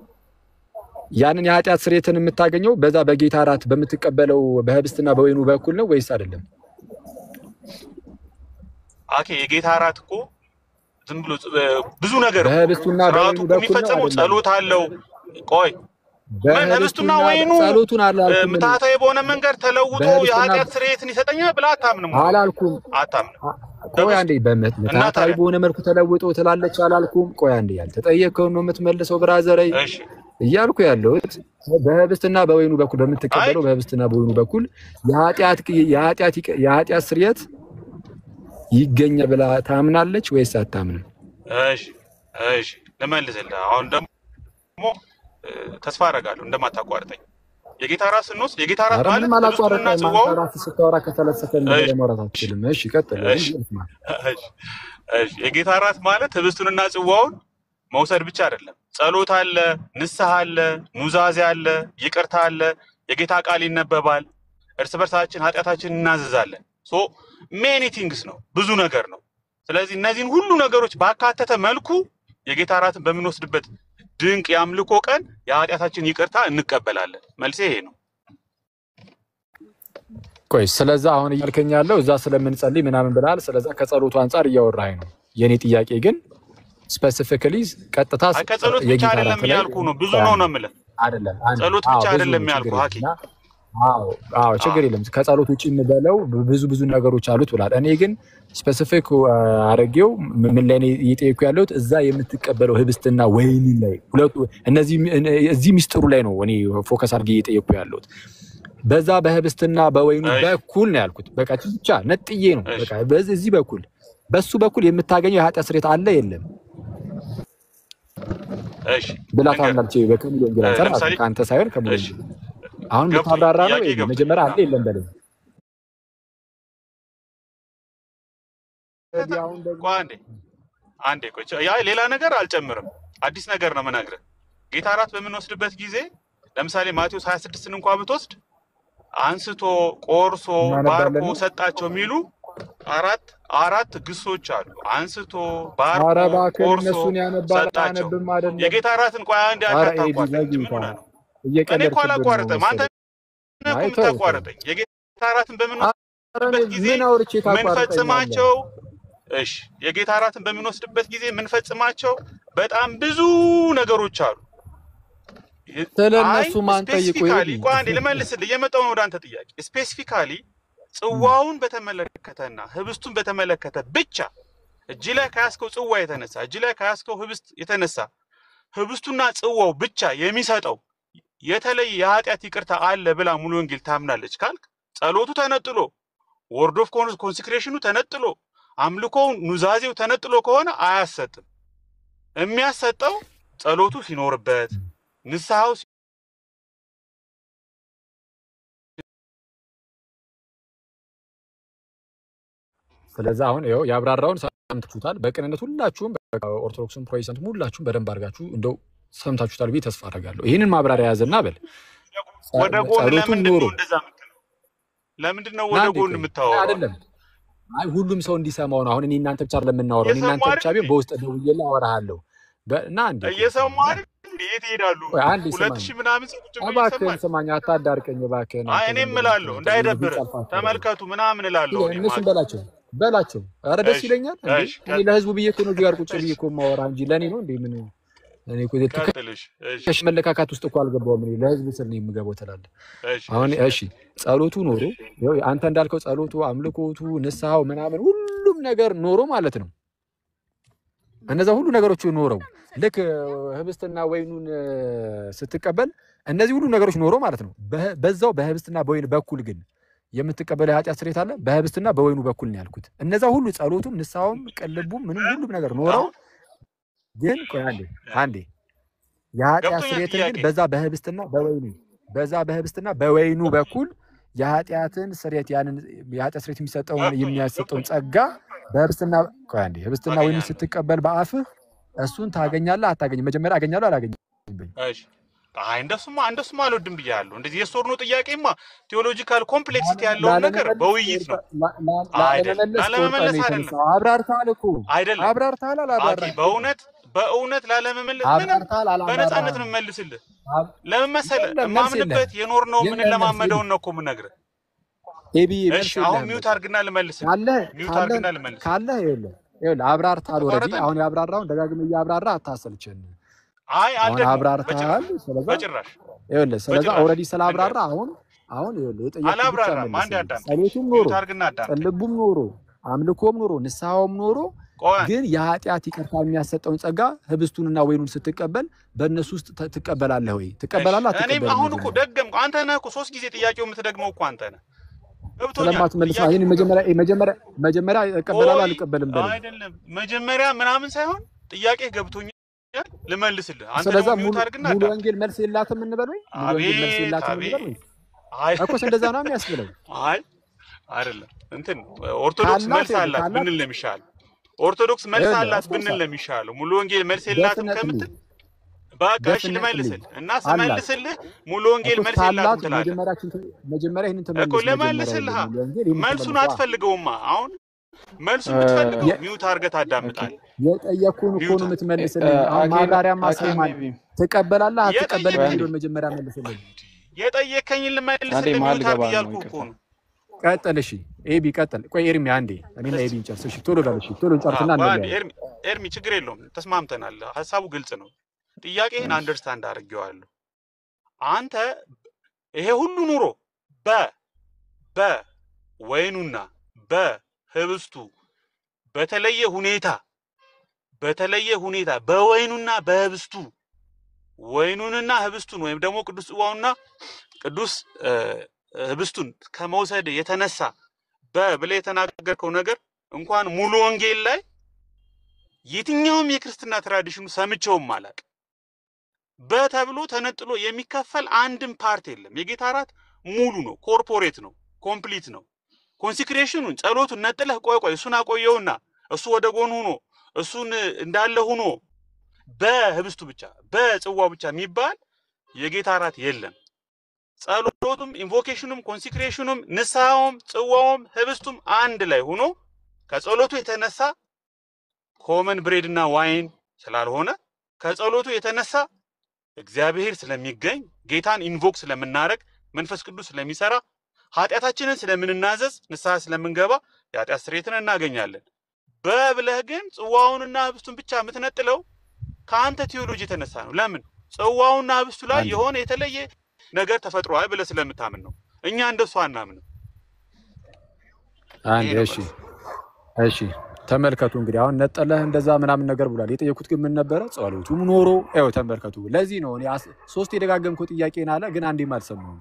ያንን የኃጢአት ስርየትን የምታገኘው በዛ በጌታ እራት በምትቀበለው በህብስትና በወይኑ በኩል ነው ወይስ አይደለም? ኦኬ የጌታ እራት እኮ ዝም ብሎ ብዙ ነገር በህብስቱና በወይኑ በኩል የሚፈጸመው ጸሎት አለው። ቆይ በህብስቱና ወይኑ ጸሎቱን አላልኩም። ምታታዬ በሆነ መንገድ ተለውጦ የኃጢአት ስርየትን ይሰጠኛል ብለህ አታምንም አላልኩም። ቆይ አንዴ በምታታዬ በሆነ መልኩ ተለውጦ ትላለች አላልኩም። ቆይ አንዴ ያልተጠየቀው ነው የምትመልሰው ብራዘር። እሺ እያልኩ ያለሁት በህብስትና በወይኑ በኩል በምትቀበለው በህብስትና በወይኑ በኩል የኃጢአት ስርየት ይገኛል ብላ ታምናለች ወይስ አታምንም? እሺ ለመልስልህ። አሁን ደግሞ ተስፋ አደርጋለሁ እንደማታቋርጠኝ። የጌታ እራት ስንወስድ የጌታ እራት ማለት ህብስቱንና ጽዋው ስታወራ ከተለሰከ ለማውራት አትችልም። እሺ ቀጥል። እሺ የጌታ እራት ማለት ህብስቱንና ጽዋውን መውሰድ ብቻ አይደለም። ጸሎት አለ፣ ንስሐ አለ፣ ኑዛዜ አለ፣ ይቅርታ አለ፣ የጌታ ቃል ይነበባል፣ እርስ በርሳችን ኃጢአታችንን እናዘዛለን። ሶ ሜኒ ቲንግስ ነው፣ ብዙ ነገር ነው። ስለዚህ እነዚህን ሁሉ ነገሮች ባካተተ መልኩ የጌታ እራትን በምንወስድበት ድንቅ የአምልኮ ቀን የኃጢአታችን ይቅርታ እንቀበላለን። መልሴ ይሄ ነው። ቆይ ስለዛ አሁን እያልከኝ ያለው እዛ ስለምንጸልይ ምናምን ብለሃል። ስለዛ ከጸሎቱ አንፃር እያወራኸኝ ነው። የኔ ጥያቄ ግን ስፔሲፊካሊ ቀጥታ ከጸሎት ብቻ አይደለም ያልኩ ነው፣ ብዙ ነው ነው የምልህ። አይደለም ጸሎት ብቻ አይደለም ያልኩ ሀቂ። አዎ ችግር የለም። ከጸሎት ውጪ እንበለው ብዙ ነገሮች አሉት ብሏል። እኔ ግን ስፔሲፊክ አረጋው ምን ላይ እየጠየኩ ያለሁት እዛ የምትቀበለው ህብስትና ወይን ላይ ሁለቱ እዚህ ሚስጥሩ ላይ ነው እኔ ፎከስ አድርጌ እየጠየኩ ያለሁት። በዛ በህብስትና በወይኑ በኩል ነው ያልኩት። በቃ ብቻ ነጥዬ ነው በቃ በዚህ በኩል በሱ በኩል የምታገኘው የኃጢአት ስርየት አለ የለም? እሺ ብላታናልቼ በከሙሉ እንግላታን ካንተ ሳይሆን ከሙሉ አሁን ልታብራራ ነው መጀመሪያ አለ የለም በለኝ። አንዴ ቆይ ያ ሌላ ነገር አልጨምርም፣ አዲስ ነገር ነው የምነግርህ። ጌታ እራት በምንወስድበት ጊዜ ለምሳሌ ማቴዎስ 26ን እንኳን ብትወስድ አንስቶ ቆርሶ ባርኮ ሰጣቸው የሚሉ አራት ግሶች አሉ። አንስቶ ባርኮ ቆርሶ ሰጣቸው። የጌታ እራትን ቆይ አንዴ አታቋርጠኝ። እኔ እኮ አላቋርጥም፣ አንተ ነህ እኮ የምታቋርጠኝ። የጌታ እራትን በምንወስድበት ጊዜ ምንፈጽማቸው የጌታ እራትን በምንወስድበት ጊዜ ምንፈጽማቸው በጣም ብዙ ነገሮች አሉ። ስለነሱ ማን ጠይቆ ቆይ አንዴ ልመልስልህ፣ እየመጣሁ ነው ወደ አንተ ጥያቄ። ስፔሲፊካሊ ጽዋውን በተመለከተና ህብስቱን በተመለከተ ብቻ እጅ ላይ ከያዝከው ጽዋ የተነሳ እጅ ላይ ከያዝከው ህብስት የተነሳ ህብስቱና ጽዋው ብቻ የሚሰጠው የተለየ የኃጢአት ይቅርታ አለ ብላ ሙሉ ወንጌል ታምናለች ካልክ፣ ጸሎቱ ተነጥሎ ወርድ ኦፍ ኮንሴክሬሽኑ ተነጥሎ አምልኮው ኑዛዜው ተነጥሎ ከሆነ አያሰጥም። የሚያሰጠው ጸሎቱ ሲኖርበት ንስሐው ስለዚህ አሁን ይኸው ያብራራውን ሰምታችሁታል። በቅንነት ሁላችሁም ኦርቶዶክስም ፕሮቴስታንትም ሁላችሁም በደንብ አድርጋችሁ እንደው ሰምታችሁታል ብዬ ተስፋ አደርጋለሁ። ይሄንን ማብራሪያ ያዘና በል ወደ ጎን ለምንድን ነው እንደዛ የምትለው? ለምንድን ነው ወደ ጎን የምታወራው? አይደለም አይ ሁሉም ሰው እንዲሰማው ነው። አሁን እኔ እናንተ ብቻ ለምናወራው እኔ እናንተ ብቻ ቢሆን በውስጥ ደውዬልህ አወራሃለሁ። በእና አንዴ እየሰማህ እንዴት ይሄዳሉ? 2000 ምናምን ሰዎች እባክህን ስማኝ፣ አታዳርቀኝ እባክህን። አይ እኔም እላለሁ እንዳይደብር ተመልከቱ ምናምን እላለሁ። እነሱም በላቸው። ኧረ ደስ ይለኛል እንዴ እኔ ለህዝቡ ብዬ እኮ ነው ጋር ቁጭ ብዬ እኮ ማወራ እንጂ ለኔ ነው እንዴ? ምን እኔ እኮ እሺ መለካካት ውስጥ እኮ አልገባውም። እኔ ለህዝቡ ስል ነው የምገባው ትላለህ። አሁን እሺ ጸሎቱ ኖሮ አንተ እንዳልከው ጸሎቱ፣ አምልኮቱ፣ ንስሐው ምናምን ሁሉም ነገር ኖሮ ማለት ነው። እነዛ ሁሉ ነገሮች ኖረው ልክ ህብስትና ወይኑን ስትቀበል እነዚህ ሁሉ ነገሮች ኖሮ ማለት ነው። በዛው በህብስትና በወይን በኩል ግን የምትቀበለው የኃጢአት ስርየት አለ። በህብስትና በወይኑ በኩል ነው ያልኩት። እነዛ ሁሉ ጸሎቱም፣ ንስሐውም፣ ቅልቡም ምንም ሁሉም ነገር ኖረው ግን ቆይ አንዴ የኃጢአት ስርየትን ግን በዛ በህብስትና በወይኑ በኩል የኃጢአትን ስርየት ያንን የኃጢአት ስርየት የሚያሰጠውን ጸጋ በህብስትና ቆይ አንዴ ህብስትና ወይኑ ስትቀበል በአፍህ እሱን ታገኛለህ አታገኝም? መጀመሪያ አገኛለሁ አላገኝም? እሺ አይ እንደሱማ አልወድም ብያለሁ። እንደዚህ የሶር ነው ጥያቄማ ቴዎሎጂካል ኮምፕሌክሲቲ ያለው ነገር በውይይት ነው አይደለም። ላለመመለስ አይደለም። አብራርታል እኮ አይደለም። አብራርታል አላብራርታል። በእውነት ላለመመለስ ምንም በነፃነት ነው መልስልህ። ለምን መሰለህ ማምንበት የኖር ነው ምን ለማመደውን ነው እኮ የምነግርህ። እሺ አሁን ሚውት አድርግና ልመልስልህ። ካለ ይኸውልህ አብራርታል። ኦልሬዲ አሁን ያብራራውን ደጋግመህ እያብራራ አታሰልቸን። አይ አልደግሞ በጭራሽ ይኸውልህ ስለዛ ኦልሬዲ ስላብራራ አሁን ይኸውልህ አላብራራም። አንድ አዳም ጸሎቱም ኖሮ ቅልቡም ኖሮ አምልኮም ኖሮ ንስሐውም ኖሮ ግን የኃጢአት ይቅርታ የሚያሰጠውን ጸጋ ህብስቱንና ወይኑን ስትቀበል በእነሱ ውስጥ ትቀበላለህ ወይ? ትቀበላለህ አትቀበልም? እኔም አሁን እኮ ደገምኩ። አንተ ነህ እኮ 3 ጊዜ ጥያቄው የምትደግመው እኮ አንተ ነህ። ስለማትመልስ ነው። ይሄን መጀመሪያ እቀበላለሁ አልቀበልም በል አይደለም። መጀመሪያ ምናምን ሳይሆን ጥያቄ ገብቶኛል ልመልስልህ። አንተ ደግሞ ሚውት አድርግና ሙሉ ወንጌል መልስ የላትም እንበል ወይ? ሙሉ ወንጌል መልስ የላትም እንበል ወይ? አይ እኮ እንደዛ ነው የሚያስብለው። አይ አይደለም እንትን ኦርቶዶክስ መልስ አላት ብንል ነው የሚሻለው። ኦርቶዶክስ መልስ አላት ብንል ነው የሚሻለው። ሙሉ ወንጌል መልስ የላትም ከምትል በቃ እሺ ልመልስልህ እና ስመልስልህ ሙሉ ወንጌል መልስ የላትም ትላለህ። መጀመሪያ ይሄንን ተመልስ እኮ ለመልስልህ መልሱን አትፈልገውማ። አሁን መልሱን የምትፈልገው ሚውት አድርገህ ታዳምጣለህ። የጠየኩህን እኮ ነው የምትመልስልኝ። አሁን ማብራሪያ ማስማማት ትቀበላለህ አትቀበልም እንደው መጀመሪያ መልስልኝ። የጠየከኝን ልመልስልህ ሚውት አድርግ እያልኩህ እኮ ነው። ቀጥል። እሺ ኤቢ ቀጥል። ቆይ ኤርሚ አንዴ እኔና ኤቢ እንጨርስ። እሺ ቶሎ በል። እሺ ቶሎ እንጨርስና ኤርሚ ችግር የለውም ተስማምተናል። ሐሳቡ ግልጽ ነው። ጥያቄህን አንደርስታንድ አድርጌዋለሁ። አንተ ይሄ ሁሉ ኑሮ በወይኑና በህብስቱ በተለየ ሁኔታ በወይኑና በህብስቱ ወይኑንና ህብስቱን ወይም ደግሞ ቅዱስ ጽዋውና ቅዱስ ህብስቱን ከመውሰድ የተነሳ በብለህ የተናገርከው ነገር እንኳን ሙሉ ወንጌል ላይ የትኛውም የክርስትና ትራዲሽኑ ሰምቼውም አላውቅም። በተብሎ ተነጥሎ የሚከፈል አንድም ፓርት የለም። የጌታ እራት ሙሉ ነው፣ ኮርፖሬት ነው፣ ኮምፕሊት ነው። ኮንሲክሬሽኑን ጸሎቱን ነጥለህ ቆይ እሱን አቆየውና እሱ ወደ ጎን ሆኖ እሱን እንዳለ ሆኖ በህብስቱ ብቻ በጽዋው ብቻ የሚባል የጌታ እራት የለም። ጸሎቱም ኢንቮኬሽኑም ኮንሲክሬሽኑም ንስሐውም ጽዋውም ህብስቱም አንድ ላይ ሆኖ ከጸሎቱ የተነሳ ኮመን ብሬድ እና ዋይን ስላልሆነ ከጸሎቱ የተነሳ እግዚአብሔር ስለሚገኝ ጌታን ኢንቮክ ስለምናረግ መንፈስ ቅዱስ ስለሚሰራ ኃጢአታችንን ስለምንናዘዝ ንስሐ ስለምንገባ የኃጢአት ስርየትን እናገኛለን። በብለህ ግን ጽዋውንና ህብስቱን ብቻ የምትነጥለው ከአንተ ቴዎሎጂ የተነሳ ነው። ለምን? ጽዋውና ህብስቱ ላይ የሆነ የተለየ ነገር ተፈጥሯል ብለህ ስለምታምን ነው። እኛ እንደሱ አናምንም። እሺ ተመልከቱ እንግዲህ አሁን ነጠለህ እንደዛ ምናምን ነገር ብሏል። የጠየኩት ግን ምን ነበረ? ጸሎቱም ኖሮ ተመልከቱ። ለዚህ ነው እኔ 3 የደጋገምኩት ጥያቄን አለ ግን አንዴም አልሰማሁም።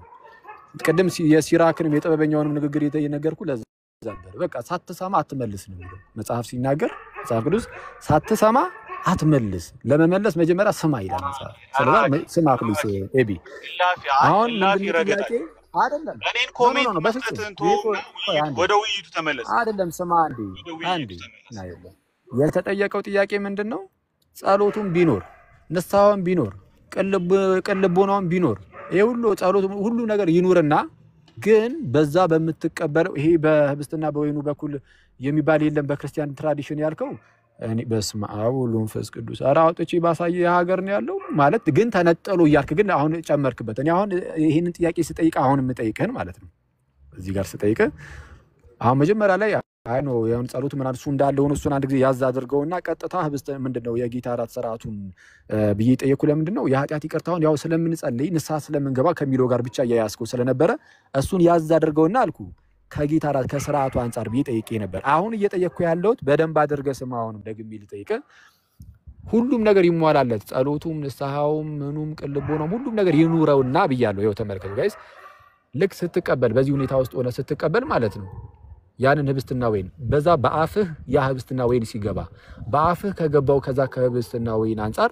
ቅድም የሲራክንም የጥበበኛውንም ንግግር እየነገርኩ ለዛ ነበር። በቃ ሳትሰማ አትመልስ ነው የሚለው መጽሐፍ ሲናገር። መጽሐፍ ቅዱስ ሳትሰማ አትመልስ፣ ለመመለስ መጀመሪያ ስማ ይላል መጽሐፍ። ስለዚህ ስማ ፕሊስ ኤቢ። አሁን ጥያቄ አይደለም እኔን ኮሜንት መስጠትን ወደ ውይይቱ ተመለስ። አይደለም ስማ አንዴ የተጠየቀው ጥያቄ ምንድነው? ጸሎቱም ቢኖር ንስሐውም ቢኖር ቅልቦናውም ቢኖር ይሄ ሁሉ ጸሎቱ ሁሉ ነገር ይኑርና ግን በዛ በምትቀበለው ይሄ በህብስትና በወይኑ በኩል የሚባል የለም በክርስቲያን ትራዲሽን ያልከው እኔ በስመ አብ ወወልድ ወመንፈስ ቅዱስ ኧረ አውጥቼ ባሳየ ሀገር ነው ያለው ማለት ግን ተነጠሉ እያልክ ግን አሁን ጨመርክበት። እኔ አሁን ይሄንን ጥያቄ ስጠይቅ አሁን የምጠይቅህን ማለት ነው እዚህ ጋር ስጠይቅህ አሁን መጀመሪያ ላይ አይ ነው ያውን ጸሎት ምን አልሱ እንዳለ ሆኖ እሱን አንድ ጊዜ ያዝ አድርገውና ቀጥታ ህብስት ምንድነው የጌታ እራት ስርዓቱን ብዬ ጠየቁ። ለምንድነው የኃጢአት ይቅርታውን ያው ስለምንጸልይ ንስሐ ስለምንገባ ከሚለው ጋር ብቻ ያያስከው ስለነበረ እሱን ያዝ አድርገውና አልኩ ከጌታ እራት ከስርዓቱ አንፃር ብዬ ጠይቄ ነበር። አሁን እየጠየቅኩ ያለሁት በደንብ አድርገህ ስማ። አሁንም ደግሜ ልጠይቅህ ሁሉም ነገር ይሟላለት ጸሎቱም ንስሐውም ምኑም ቅልቦናም ሁሉም ነገር ይኑረውና ብያለሁ። ይኸው ተመልከቱ ጋይስ ልክ ስትቀበል በዚህ ሁኔታ ውስጥ ሆነ ስትቀበል ማለት ነው ያንን ህብስትና ወይን በዛ በአፍህ ያ ህብስትና ወይን ሲገባ በአፍህ ከገባው ከዛ ከህብስትና ወይን አንፃር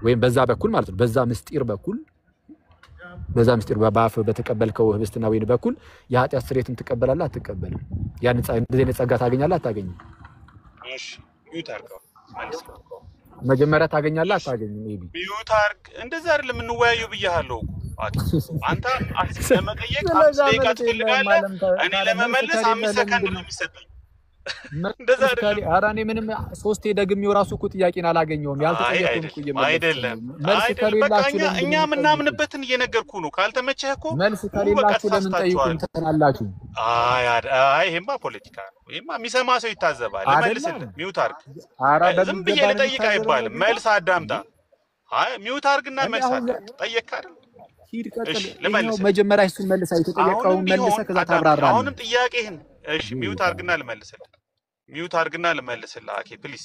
ወይም በዛ በኩል ማለት ነው በዛ ምስጢር በኩል በዛ ምስጢር በአፍህ በተቀበልከው ህብስትና ወይን በኩል የኃጢአት ስርየትን ትቀበላለህ አትቀበልም? ያን እንደዚህ ጸጋ ታገኛለህ አታገኝም? እሺ ይታርቀው ማለት ነው መጀመሪያ ታገኛለህ አታገኝም? ኤቢ ቢዩታርክ እንደዛ አይደለም እንወያየው ብያለሁ አንተ ለመጠየቅ 5 ደቂቃ ትፈልጋለህ እኔ ለመመለስ 5 ሰከንድ ነው የሚሰጠኝ እንደዛ አይደለም። ኧረ እኔ ምንም 3 ደግሜው ራሱ እኮ ጥያቄን አላገኘውም ያልተጠየቁም እኮ ይመለስ አይደለም መልስ ከሌላችሁ እኛ ምናምንበትን እየነገርኩ ነው። ካልተመቸህ እኮ መልስ ከሌላችሁ ለምን ጠይቁን ተናላችሁ? አይ ይሄማ ፖለቲካ ነው። ይሄማ የሚሰማ ሰው ይታዘባል። መልስልህ ሚውት አርግ። ዝም ብዬ ልጠይቅ አይባልም። መልስ አዳምጣ። አይ ሚውት አርግና መልስ አዳምጥ። ጠየቅክ አይደል? ሂድ ቀጥል። መጀመሪያ እሱን መልስ አይተጠየቀው መልሰ ከዛ ታብራራለህ። አሁንም ጥያቄህን እሺ ሚውት አርግና ልመልስልህ። ሚውት አርግና ልመልስልህ። ኦኬ ፕሊዝ።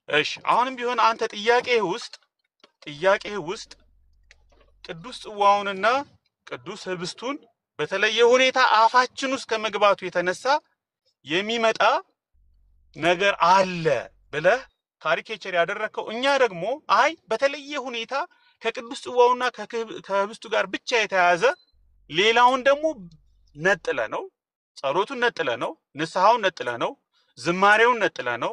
እሺ አሁንም ቢሆን አንተ ጥያቄህ ውስጥ ቅዱስ ጽዋውንና ቅዱስ ህብስቱን በተለየ ሁኔታ አፋችን ውስጥ ከመግባቱ የተነሳ የሚመጣ ነገር አለ ብለህ ካሪኬቸር ያደረከው እኛ ደግሞ አይ በተለየ ሁኔታ ከቅዱስ ጽዋውና ከህብስቱ ጋር ብቻ የተያዘ ሌላውን ደግሞ ነጥለ ነው ጸሎቱን ነጥለ ነው ንስሐውን ነጥለ ነው ዝማሬውን ነጥለ ነው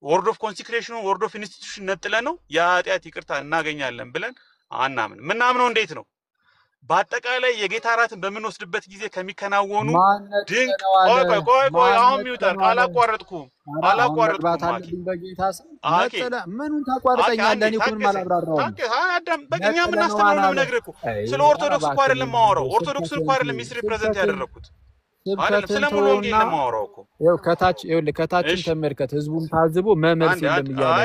ወርድ ኦፍ ኮንሲክሬሽኑን ወርድ ኦፍ ኢንስቲትዩሽን ነጥለ ነው የኃጢአት ይቅርታ እናገኛለን ብለን አናምን። ምናምነው እንዴት ነው? በአጠቃላይ የጌታ እራትን በምንወስድበት ጊዜ ከሚከናወኑ ድንቅ ቆይ አሁን ሚውታር አላቋረጥኩም ማለት በጌታ ስም ምኑን ታቋርጠኛለህ? እኔ እኮ ማላብራራው አዳም በእኛ ምናስተማረው ነው ነግሬኩ። ስለ ኦርቶዶክስ እኮ አይደለም ማወራው። ኦርቶዶክስን እኮ አይደለም ሚስ ሪፕሬዘንት ያደረኩት አይደለም ስለ ሙሉ ወንጌል ነው ማወራው እኮ። ይኸው ከታችን ተመልከት። ህዝቡን ታዝቦ መመልስ እንደሚያለው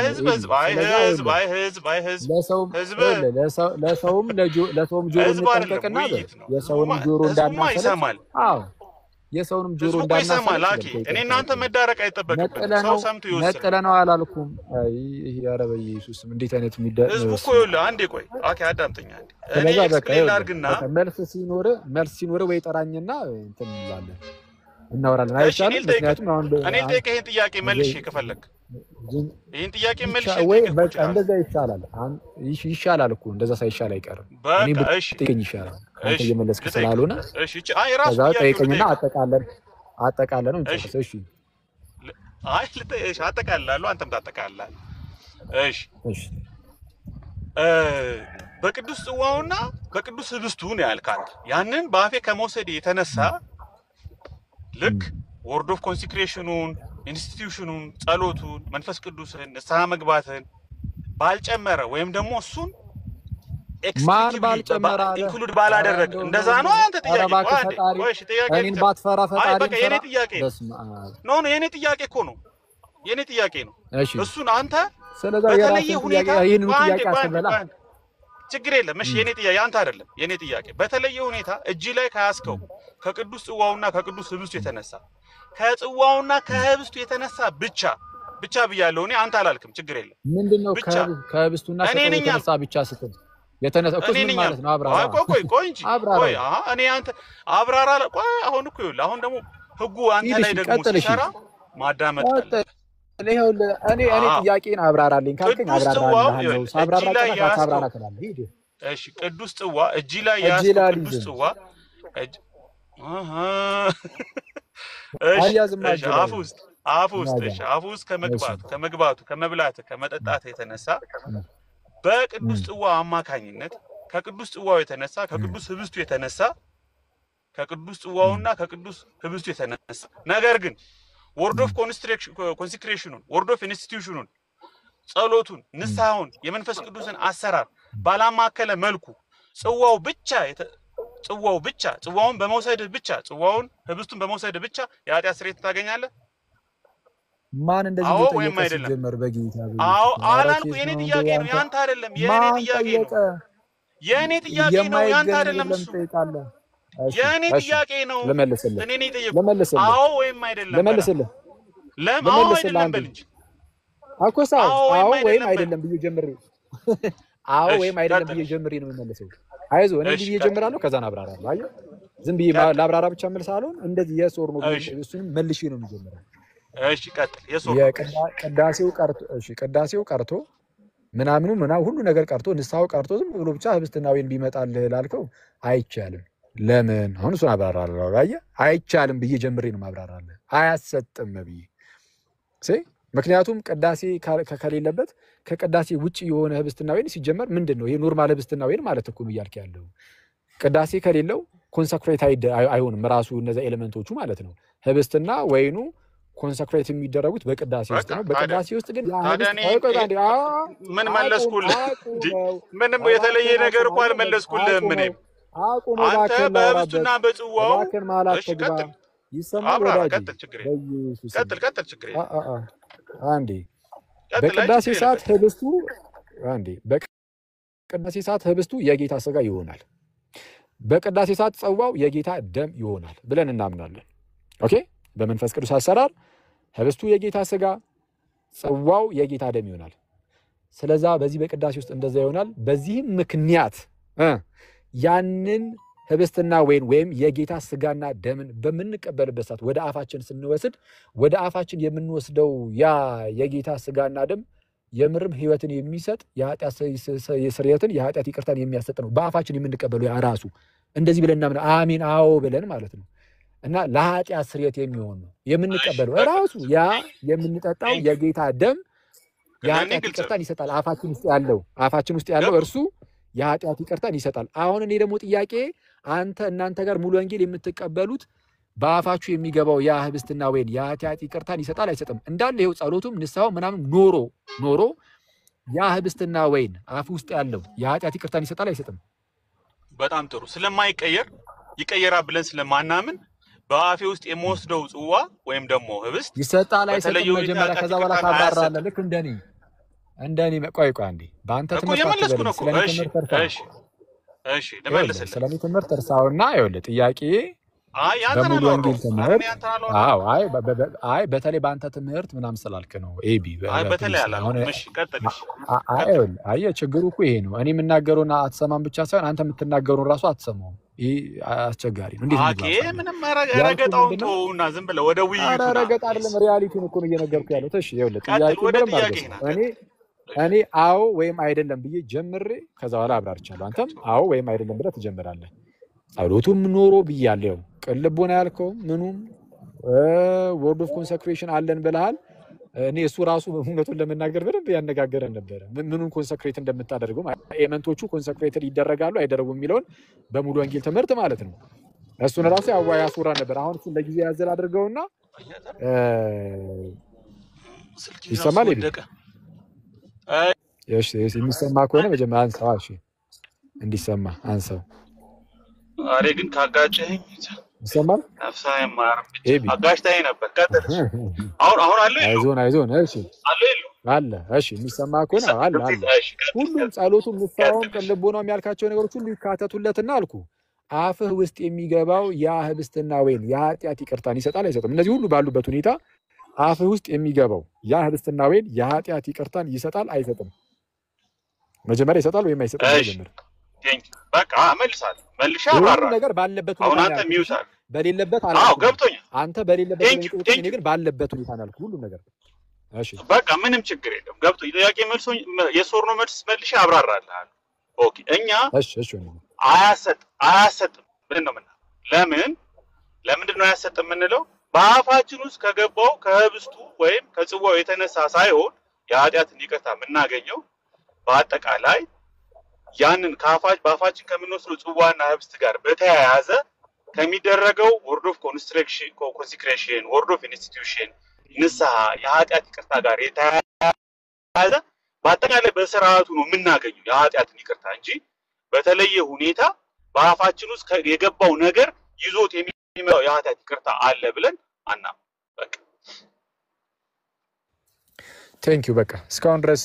ለሰውም ጆሮ እንጠንቀቅና የሰውንም ጆሮ እንዳናሰማል። አዎ የሰውንም ጆሮ እንዳናሰማል። እኔ እናንተ መዳረቅ አይተበከም። ሰው ሰምቶ ይወስድ ነጥለነው አላልኩም። አይ ይሄ ኧረ በኢየሱስም እንዴት አይነት ህዝቡ እኮ ይኸውልህ አንዴ ቆይ ኦኬ አዳምጠኝ አንዴ እኔ ኤክስፕሌን ላድርግና መልስ ሲኖር ወይ ጠራኝና እንትን እንላለን እናወራለን። አይቻልም? ምክንያቱም አሁን እኔ ልጠይቅህን ጥያቄ መልሼ ከፈለክ ይሄን ጥያቄ መልሼ ወይ በቃ እንደዛ ይሻላል እኮ እንደዛ ሳይሻል አይቀርም። እኔ ብትጠይቀኝ ይሻላል አንተ እየመለስክ ስላልሆነ። እሺ አይ ራሱ ጠይቀኝና አጠቃለን ነው። እሺ አይ ልጠይቅሽ አጠቃላለሁ አንተም ታጠቃላለህ። እሺ በቅዱስ ጽዋውና በቅዱስ ህብስቱ ነው ያልካት። ያንን በአፌ ከመውሰድ የተነሳ ልክ ወርድ ኦፍ ኮንሲክሬሽኑን ኢንስቲትዩሽኑን ጸሎቱን መንፈስ ቅዱስን ንስሐ መግባትን ባልጨመረ ወይም ደግሞ እሱን ኢንክሉድ ባላደረገ እንደዛ ነው አንተ ጥያቄ። ቆይ ጥያቄ እኔን ባትፈራ ፈጣሪ በቃ የኔ ጥያቄ ነው የኔ ጥያቄ እኮ ነው የኔ ጥያቄ ነው። እሱን አንተ በተለየ ሁኔታ ይሄንን ጥያቄ አስተበላ ችግር የለም። እሺ የኔ ጥያቄ አንተ አይደለም የኔ ጥያቄ በተለየ ሁኔታ እጅ ላይ ካያስከው ከቅዱስ ጽዋውና ከቅዱስ ህብስቱ የተነሳ ከጽዋውና ከህብስቱ የተነሳ ብቻ ብያለሁ እኔ አንተ አላልክም። ችግር የለም። ምንድነው ከህብስቱና ከጽዋው የተነሳ ብቻ ስትል የተነሳ እኮ ምን ማለት ነው? አብራራ ቆይ እንጂ ቆይ እኔ አንተ አብራራ ቆይ አሁን እኮ ይኸውልህ አሁን ደግሞ ህጉ አንተ ላይ ደግሞ ሲሰራ ማዳመጥ አለ። እኔ ጥያቄን አብራራልኝ ካልከኝ አብራራልኝ። ሳብራራ ታብራራለህ። ሂድ። እሺ ቅዱስ ጽዋ እጅ ላይ ያስከው ቅዱስ ጽዋ እሺ አፍ ውስጥ ከመግባቱ ከመብላት ከመጠጣት የተነሳ በቅዱስ ጽዋ አማካኝነት ከቅዱስ ጽዋው የተነሳ ከቅዱስ ህብስቱ የተነሳ ከቅዱስ ጽዋውና ከቅዱስ ህብስቱ የተነሳ ነገር ግን ወርድ ኦፍ ኮንሰክሬሽኑን ወርድ ኦፍ ኢንስቲትዩሽኑን ጸሎቱን ንስሐውን የመንፈስ ቅዱስን አሰራር ባላማከለ መልኩ ጽዋውን በመውሰድ ብቻ ጽዋውን ህብስቱን በመውሰድ ብቻ የኃጢአት ስርየት ታገኛለህ? ማን እንደዚህ እየጠየቀ ሲጀመር በጌታ አዎ አላልኩ። የኔ ጥያቄ ነው ያንተ አይደለም። የኔ ጥያቄ ነው ያንተ አይደለም። እሱ የኔ ጥያቄ ነው። ለመለስልህ እኔ ነኝ ጠየቁ። አዎ ወይም አይደለም ለመለስልህ አዎ አይደለም በል እንጂ አኮሳው አዎ ወይም አይደለም ብዬ ጀምሬ አዎ ወይም አይደለም ብዬ ጀምሬ ነው የምመለሰው። አይዞህ እኔ ብዬ ጀምራለሁ ከዛን አብራራለሁ። አየህ ዝም ብዬ ላብራራ ብቻ መልስ አልሆን እንደዚህ የሶር ነው እሱንም መልሼ ነው የምጀምረው። እሺ ቀጥል። የሶር ቅዳሴው ቀርቶ ምናምኑ ሁሉ ነገር ቀርቶ ንስሐው ቀርቶ ዝም ብሎ ብቻ ህብስትና ወይን ቢመጣልህ ላልከው አይቻልም። ለምን አሁን እሱን አብራራለሁ። አየህ አይቻልም ብዬ ጀምሬ ነው ማብራራለህ። አያሰጥም ብዬ ምክንያቱም ቅዳሴ ከሌለበት ከቅዳሴ ውጪ የሆነ ህብስትና ወይን ሲጀመር ምንድነው ይሄ ኖርማል ህብስትና ወይን ማለት እኮ ነው እያልክ ያለው። ቅዳሴ ከሌለው ኮንሰክሬት አይሆንም ራሱ እነዛ ኤሌመንቶቹ ማለት ነው። ህብስትና ወይኑ ኮንሰክሬት የሚደረጉት በቅዳሴ ውስጥ ነው። በቅዳሴ ውስጥ ግን ምን መለስኩልህ? ምንም የተለየ ነገር እኮ አልመለስኩልህም። ምንም አንተ በህብስቱና በጽዋው እሺ ቀጥል ይሰማል ወዳጅ ቀጥል ችግር አንዴ በቅዳሴ ሰዓት ህብስቱ የጌታ ስጋ ይሆናል። በቅዳሴ ሰዓት ጽዋው የጌታ ደም ይሆናል ብለን እናምናለን። ኦኬ በመንፈስ ቅዱስ አሰራር ህብስቱ የጌታ ስጋ ጽዋው የጌታ ደም ይሆናል። ስለዛ በዚህ በቅዳሴ ውስጥ እንደዛ ይሆናል። በዚህም ምክንያት ያንን ህብስትና ወይም የጌታ ስጋና ደምን በምንቀበልበት ሰዓት ወደ አፋችን ስንወስድ ወደ አፋችን የምንወስደው ያ የጌታ ስጋና ደም የምርም ህይወትን የሚሰጥ የኃጢአት ስርየትን የኃጢአት ይቅርታን የሚያሰጥ ነው። በአፋችን የምንቀበለው ያ ራሱ እንደዚህ ብለን እናምን አሜን አዎ ብለን ማለት ነው። እና ለኃጢአት ስርየት የሚሆን ነው የምንቀበለው ራሱ ያ የምንጠጣው የጌታ ደም የኃጢአት ይቅርታን ይሰጣል። አፋችን ውስጥ ያለው እርሱ የኃጢአት ይቅርታን ይሰጣል። አሁን እኔ ደግሞ ጥያቄ እናንተ ጋር ሙሉ ወንጌል የምትቀበሉት በአፋችሁ የሚገባው ያ ህብስትና ወይን የኃጢአት ይቅርታን ይሰጣል አይሰጥም? እንዳለ ይኸው ጸሎቱም ንስሐው ምናምን ኖሮ ያ ህብስትና ወይን አፍ ውስጥ ያለው የኃጢአት ይቅርታን ይሰጣል አይሰጥም? በጣም ጥሩ። ስለማይቀየር ይቀየራል ብለን ስለማናምን በአፌ ውስጥ የምወስደው ጽዋ ወይም ደግሞ ህብስት ይሰጣል አይሰጥም? መጀመሪያ ከዛ በኋላ ታባራለህ። ልክ እንደኔ ቆይ አንዴ በአንተ ትምህርት እሺ ለመለስልህ ስለኔ ትምህርት እርሳውና ይኸውልህ ጥያቄ በሙሉ ወንጌል ትምህርት በተለይ በአንተ ትምህርት ምናምን ስላልክ ነው። አየህ ችግሩ እኮ ይሄ ነው። እኔ የምናገረውን አትሰማም ብቻ ሳይሆን አንተ የምትናገሩን ራሱ አትሰማውም። ይሄ አስቸጋሪ ነው። እንዴት ነው ምንም ረገጣውን ተውና ዝም ብለህ ወደ ውይይቱ ረገጣ አይደለም ሪያሊቲውን እኮ ነው እየነገርኩ ያለሁት። እሺ ይኸውልህ ጥያቄ እኔ አዎ ወይም አይደለም ብዬ ጀምሬ ከዛ በኋላ አብራርቻለሁ። አንተም አዎ ወይም አይደለም ብለህ ትጀምራለህ። ጸሎቱም ኖሮ ብያለሁ። ቅልቦና ያልከው ምኑም ወርድ ኦፍ ኮንሰክሬሽን አለን ብለሃል። እኔ እሱ ራሱ እውነቱን ለመናገር በደንብ ያነጋገረን ነበረ። ምኑን ኮንሰክሬት እንደምታደርገው ኤመንቶቹ ኮንሰክሬትድ ይደረጋሉ አይደረጉም የሚለውን በሙሉ ወንጌል ትምህርት ማለት ነው። እሱን ራሱ ያስወራ ነበር። አሁን እሱን ለጊዜ ያዘል አድርገውና ይሰማል ይደቀ እሺ የሚሰማ ከሆነ መጀመሪያ አንሳው። እሺ እንዲሰማ አንሳው። አሬ ግን ካጋጨኝ ይሰማል። ነፍሳዬ ማርም አጋጭታኝ ነበር። ቀጥል። አሁን አለ አይዞን እሺ አለ እሺ የሚሰማ ከሆነ አለ ሁሉም ጸሎቱም ንስሐውም ቅልቦናውም ያልካቸው ነገሮች ሁሉ ይካተቱለትና አልኩ። አፍህ ውስጥ የሚገባው ያ ህብስትና ወይን የኃጢአት ይቅርታን ይሰጣል አይሰጥም? እነዚህ ሁሉ ባሉበት ሁኔታ አፍህ ውስጥ የሚገባው ያ ህብስትና ወይን የኃጢአት ይቅርታን ይሰጣል አይሰጥም? መጀመሪያ ይሰጣል ወይም አይሰጥም? ጀምር በቃ መልሻ አብራራ ነገር ባለበት ሁኔታ አንተ ሚውሳል በሌለበት አለ። አዎ ገብቶኛል። አንተ በሌለበት ሁኔታ እኔ ግን ባለበት ሁኔታ አልኩ ሁሉ ነገር። እሺ በቃ ምንም ችግር የለም። ገብቶኝ ጥያቄ መልሶ የሶር ነው መልስ መልሼ አብራራለሁ። ኦኬ እኛ እሺ አያሰጥም ብለን ነው የምናለው። ለምንድን ነው አያሰጥም የምንለው? በአፋችን ውስጥ ከገባው ከህብስቱ ወይም ከጽዋው የተነሳ ሳይሆን የኃጢአትን ይቅርታ የምናገኘው በአጠቃላይ ያንን በአፋችን ከምንወስደው ጽዋና ህብስት ጋር በተያያዘ ከሚደረገው ወርድ ኦፍ ኮንሲክሬሽን ወርድ ኦፍ ኢንስቲትዩሽን ንስሐ የኃጢአት ይቅርታ ጋር የተያያዘ በአጠቃላይ በስርዓቱ ነው የምናገኘው የኃጢአትን ይቅርታ እንጂ በተለየ ሁኔታ በአፋችን ውስጥ የገባው ነገር ይዞት የሚመጣው የኃጢአት ይቅርታ አለ ብለን አናም። በቃ ቴንኪው። በቃ እስካሁን ድረስ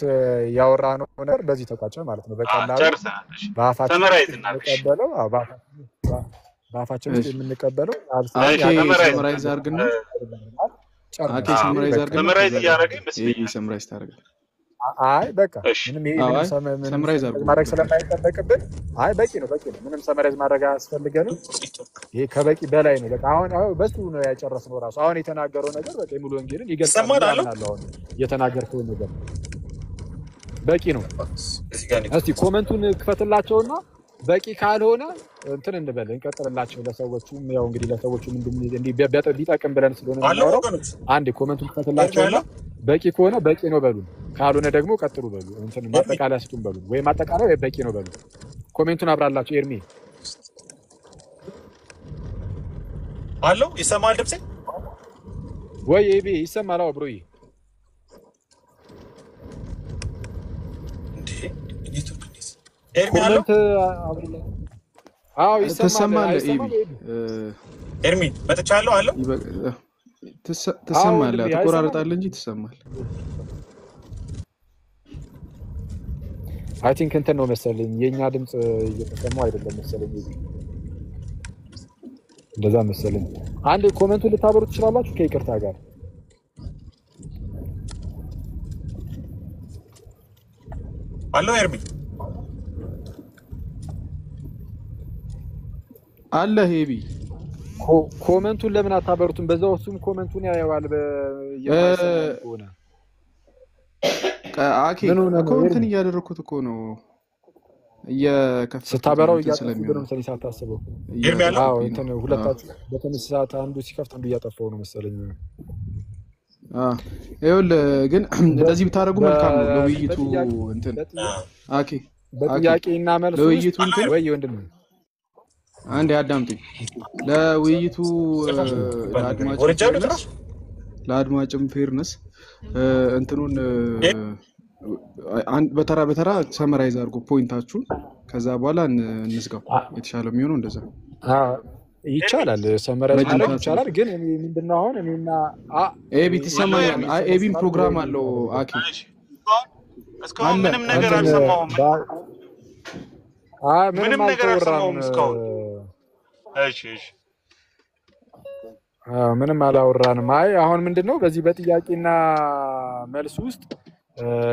ያወራነው ነገር በዚህ ተቋጨ ማለት ነው። በቀላሉ በአፋችን ሰመራይዝ እናድርግ። በአፋችን ውስጥ የምንቀበለው ሰመራይዝ አድርግና ሰመራይዝ እያደረግን ሰመራይዝ ታደርጋለህ። አይ በቃ ምንም ይሄ ሰመራይዝ ማድረግ ስለማይጠበቅብን አይ በቂ ነው ምንም ሰመራይዝ ማድረግ አያስፈልገንም። ይሄ ከበቂ በላይ ነው። በቃ አሁን በሱ ነው ያጨረስነው። ራሱ አሁን የተናገረው ነገር በቃ ሙሉ ወንጌልን ይገልጻል ማለት ነው። አሁን የተናገርከው ነገር በቂ ነው። እስቲ ኮሜንቱን ክፈትላቸውና በቂ ካልሆነ እንትን እንበል እንቀጥልላቸው። ለሰዎቹም ያው እንግዲህ ለሰዎቹም እንዲህ ቢጠቅም ብለን ስለሆነ ነው። አንዴ ኮሜንቱን ክፈትላቸውና በቂ ከሆነ በቂ ነው በሉ፣ ካልሆነ ደግሞ ቀጥሉ በሉ። እንትን ማጠቃለያ ስጡን በሉ፣ ወይ ማጠቃለያ ወይ በቂ ነው በሉ። ኮሜንቱን አብራላችሁ። ኤርሚ አለው ይሰማል ድምጼ ወይ ኤቢ ይሰማል? አዎ ብሮዬ ኮሜንት አዎ ይሰማል። ኤርሚ መጥቻለሁ አለው ትሰማለህ? ተቆራረጣለህ እንጂ ትሰማለህ። አይ ቲንክ እንትን ነው መሰለኝ የኛ ድምጽ እየተሰማው አይደለም መሰለኝ። እንደዛ መሰለኝ። አንዴ ኮሜንቱን ልታበሩ ትችላላችሁ ከይቅርታ ጋር። አለው ኤርሚ አለ ሄቢ ኮሜንቱን ለምን አታበሩትም? በዛው እሱም ኮሜንቱን ያየዋል። በየሆነ አኬ ኮሜንትን እያደረኩት እኮ ነው እየከፈተ ስታበራው እያጠፋው ነው መሰለኝ ሳታስበው። አዎ እንትን ሁለታችሁ በተመሳሳይ ሰዓት አንዱ ሲከፍት አንዱ እያጠፋው ነው መሰለኝ። ይኸውልህ ግን እንደዚህ ብታደርጉ መልካም ነው ለውይይቱ እንትን አኬ በጥያቄና መልስ ለውይይቱ እንትን ወይ ወንድም አንዴ አዳምጡኝ። ለውይይቱ ለአድማጭም ፌርነስ እንትኑን በተራ ሰመራይዝ አድርጎ ፖይንታችሁን ከዛ በኋላ እንስጋው። የተሻለ የሚሆነው እንደዛ ይቻላል። ሰመራይዝ ማድረግ ይቻላል። ግን ምንድነው አሁን እኔና ኤቢ ትሰማኛል? ኤቢም ፕሮግራም አለው አኪ እስካሁን ምንም ነገር አልሰማሁም። ምንም ነገር አልሰማሁም እስካሁን። እሺ ምንም አላወራንም። አይ አሁን ምንድነው በዚህ በጥያቄና መልስ ውስጥ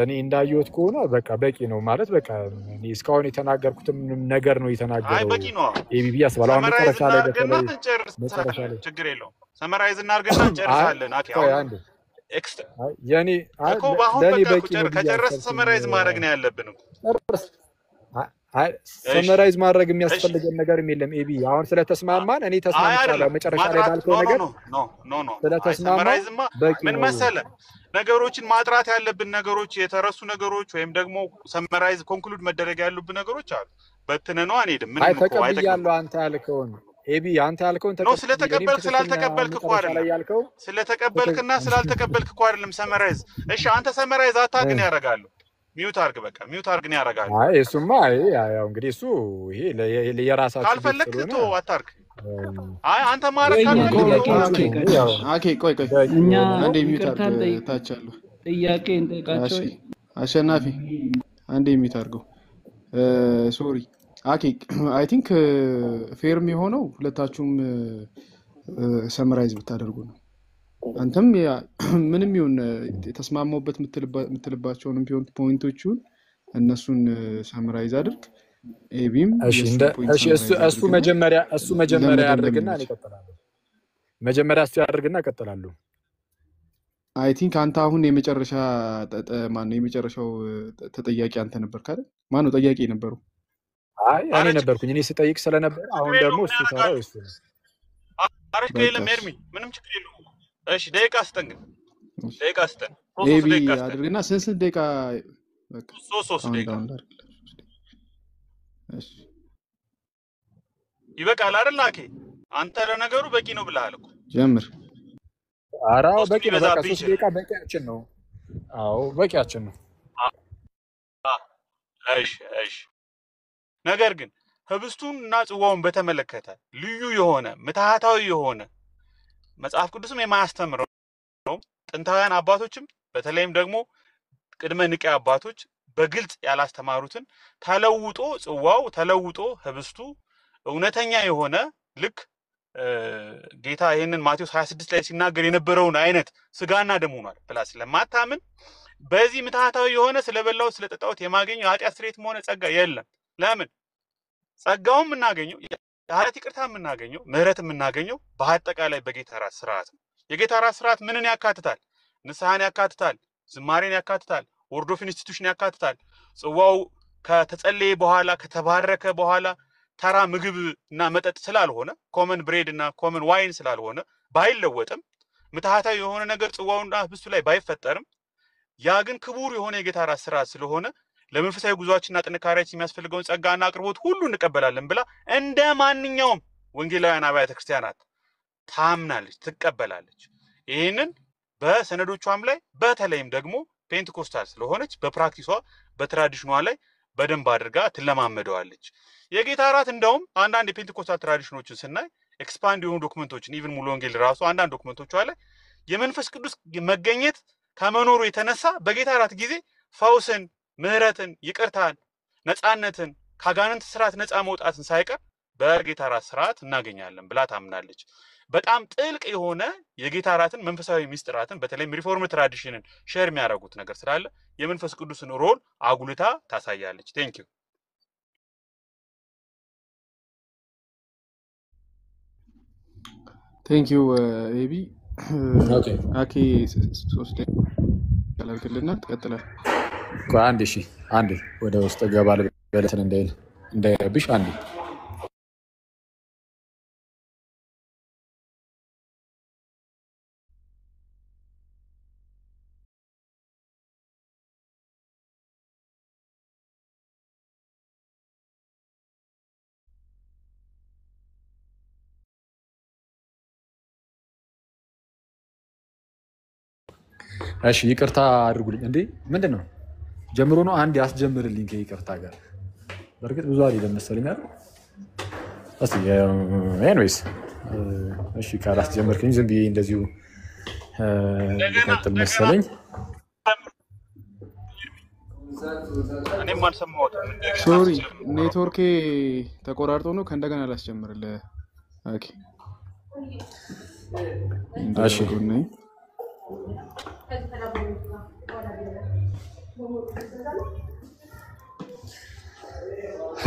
እኔ እንዳየሁት ከሆነ በቃ በቂ ነው ማለት በቃ እኔ እስካሁን የተናገርኩትም ነገር ነው የተናገረው። አይ በቂ ነው ኤቢቢ ያስባል። አሁን መጨረሻ ላይ ችግር የለውም ሰመራይዝ እናድርግና እንጨርሳለን። አኪ አሁን ያኔ ለኔ በቂ ነው። ከጨረሰ ሰመራይዝ ማድረግ ነው ያለብን። አይ ሰመራይዝ ማድረግ የሚያስፈልገን ነገር የለም። ኤቢ አሁን ስለተስማማን እኔ ተስማምቻለሁ። መጨረሻ ላይ ባልከው ነገር ኖ ስለተስማማን ምን መሰለህ ነገሮችን ማጥራት ያለብን ነገሮች የተረሱ ነገሮች ወይም ደግሞ ሰመራይዝ ኮንክሉድ መደረግ ያሉብን ነገሮች አሉ። በትነነው አንሄድም። ምን ነው ተቀብያለሁ አንተ ያልከውን ኤቢ አንተ ያልከውን ነው ስለተቀበልክ ስላልተቀበልክ እኮ አይደለም። ስለተቀበልክና ስላልተቀበልክ እኮ አይደለም ሰመራይዝ። እሺ አንተ ሰመራይዝ አታግን ያደርጋሉ። ሚውት አርግ በቃ ሚውት አርግ ነው ያደርጋሉ። አይ እሱማ ያው እንግዲህ እሱ ይሄ የራሳችሁ ካልፈለክ ቶ አታርግ። አይ አንተ ማረክ አኬ ቆይ እኛ አንዴ ሚውት አርግ ታቻለሁ። ጥያቄ እንጠይቃቸው። አሸናፊ አንዴ ሚውት አርገው። ሶሪ አኬ አይ ቲንክ ፌርም የሆነው ሁለታችሁም ሰመራይዝ ብታደርጉ ነው። አንተም ምንም ይሁን ተስማማውበት ምትልባቸውንም ቢሆን ፖይንቶቹን እነሱን ሰመራይዝ አድርግ። ኤቢም እሱ መጀመሪያ ያድርግና እኔ እቀጥላለሁ። መጀመሪያ እሱ ያድርግና እቀጥላለሁ። አይ ቲንክ አንተ አሁን የመጨረሻ ማነው የመጨረሻው ተጠያቂ አንተ ነበርክ አይደል? ማነው ጠያቂ ነበረው? አይ እኔ ነበርኩኝ። እኔ ስጠይቅ ስለነበር አሁን ደግሞ እሱ ሰራው እሱ አረሽ ከለም ኤርሚ ምንም ችግር የለውም። እሺ ደቂቃ ስጠን ኤቢ አድርግና ስንት ደቂቃ በቃ 3 ደቂቃ እሺ ይበቃል አይደል? አኬ አንተ ለነገሩ በቂ ነው ብለሃል እኮ ጀምር። አራው ሶስት በቂ ነው። በቃ ሊበዛብህ 3 ይችላል። ደቂቃ በቂያችን ነው። አዎ በቂያችን ነው። እሺ። ነገር ግን ህብስቱንና ጽዋውን በተመለከተ ልዩ የሆነ ምትሃታዊ የሆነ መጽሐፍ ቅዱስም የማያስተምረው ጥንታውያን አባቶችም በተለይም ደግሞ ቅድመ ንቂያ አባቶች በግልጽ ያላስተማሩትን ተለውጦ ጽዋው ተለውጦ ህብስቱ እውነተኛ የሆነ ልክ ጌታ ይሄንን ማቴዎስ 26 ላይ ሲናገር የነበረውን አይነት ስጋና ደም ሆኗል ብላ ስለማታምን በዚህ ምትሃታዊ የሆነ ስለበላው ስለጠጣውት የማገኘው ኃጢአት ስርየት ሆነ ጸጋ የለም። ለምን? ጸጋውን የምናገኘው ኃጢአት ይቅርታ የምናገኘው ምህረት የምናገኘው በአጠቃላይ በጌታ ራስ ስርዓት ነው። የጌታ ራስ ስርዓት ምንን ያካትታል? ንስሐን ያካትታል፣ ዝማሬን ያካትታል፣ ወርድ ኦፍ ኢንስቲትዩሽን ያካትታል። ጽዋው ከተጸለየ በኋላ ከተባረከ በኋላ ተራ ምግብ እና መጠጥ ስላልሆነ ኮመን ብሬድ እና ኮመን ዋይን ስላልሆነ ባይለወጥም ምትሃታዊ የሆነ ነገር ጽዋውና ህብስቱ ላይ ባይፈጠርም ያ ግን ክቡር የሆነ የጌታ ራስ ስርዓት ስለሆነ ለመንፈሳዊ ጉዟችንና ጥንካሬያችን የሚያስፈልገውን ጸጋና አቅርቦት ሁሉ እንቀበላለን ብላ እንደ ማንኛውም ወንጌላውያን አብያተ ክርስቲያናት ታምናለች፣ ትቀበላለች። ይህንን በሰነዶቿም ላይ በተለይም ደግሞ ፔንቴኮስታል ስለሆነች በፕራክቲሷ በትራዲሽኗ ላይ በደንብ አድርጋ ትለማመደዋለች። የጌታ እራት እንደውም አንዳንድ የፔንቴኮስታል ትራዲሽኖችን ስናይ ኤክስፓንድ የሆኑ ዶክመንቶችን ኢቭን ሙሉ ወንጌል ራሱ አንዳንድ ዶክመንቶቿ ላይ የመንፈስ ቅዱስ መገኘት ከመኖሩ የተነሳ በጌታ እራት ጊዜ ፈውስን፣ ምህረትን፣ ይቅርታን፣ ነፃነትን፣ ከአጋንንት ስርዓት ነፃ መውጣትን ሳይቀር በጌታ እራት ስርዓት እናገኛለን ብላ ታምናለች። በጣም ጥልቅ የሆነ የጌታ እራትን መንፈሳዊ ሚስጥራትን በተለይም ሪፎርም ትራዲሽንን ሼር የሚያደርጉት ነገር ስላለ የመንፈስ ቅዱስን ሮል አጉልታ ታሳያለች። ቴንክ ዩ ቴንክ ዩ ኤቢ። ኦኬ አኬ 3 ደቂቃ ያላልክልና ትቀጥላለህ። አንዴ እሺ፣ አንዴ ወደ ውስጥ ገባ ልበለትን እንዳይረብሽ አንዴ። እሺ ይቅርታ አድርጉልኝ። እንዴ ምንድን ነው ጀምሮ ነው? አንድ ያስጀምርልኝ ከይቅርታ ጋር። በእርግጥ ብዙ አይደለም መሰለኝ አይደል? እስቲ ኤኒዌይስ እሺ ካላስጀመርክኝ ዝም ብዬ እንደዚሁ ልቀጥል መሰለኝ። እኔም አልሰማሁትም። ሶሪ ኔትወርኬ ተቆራርጦ ነው። ከእንደገና ላስጀምርልህ። ኦኬ እሺ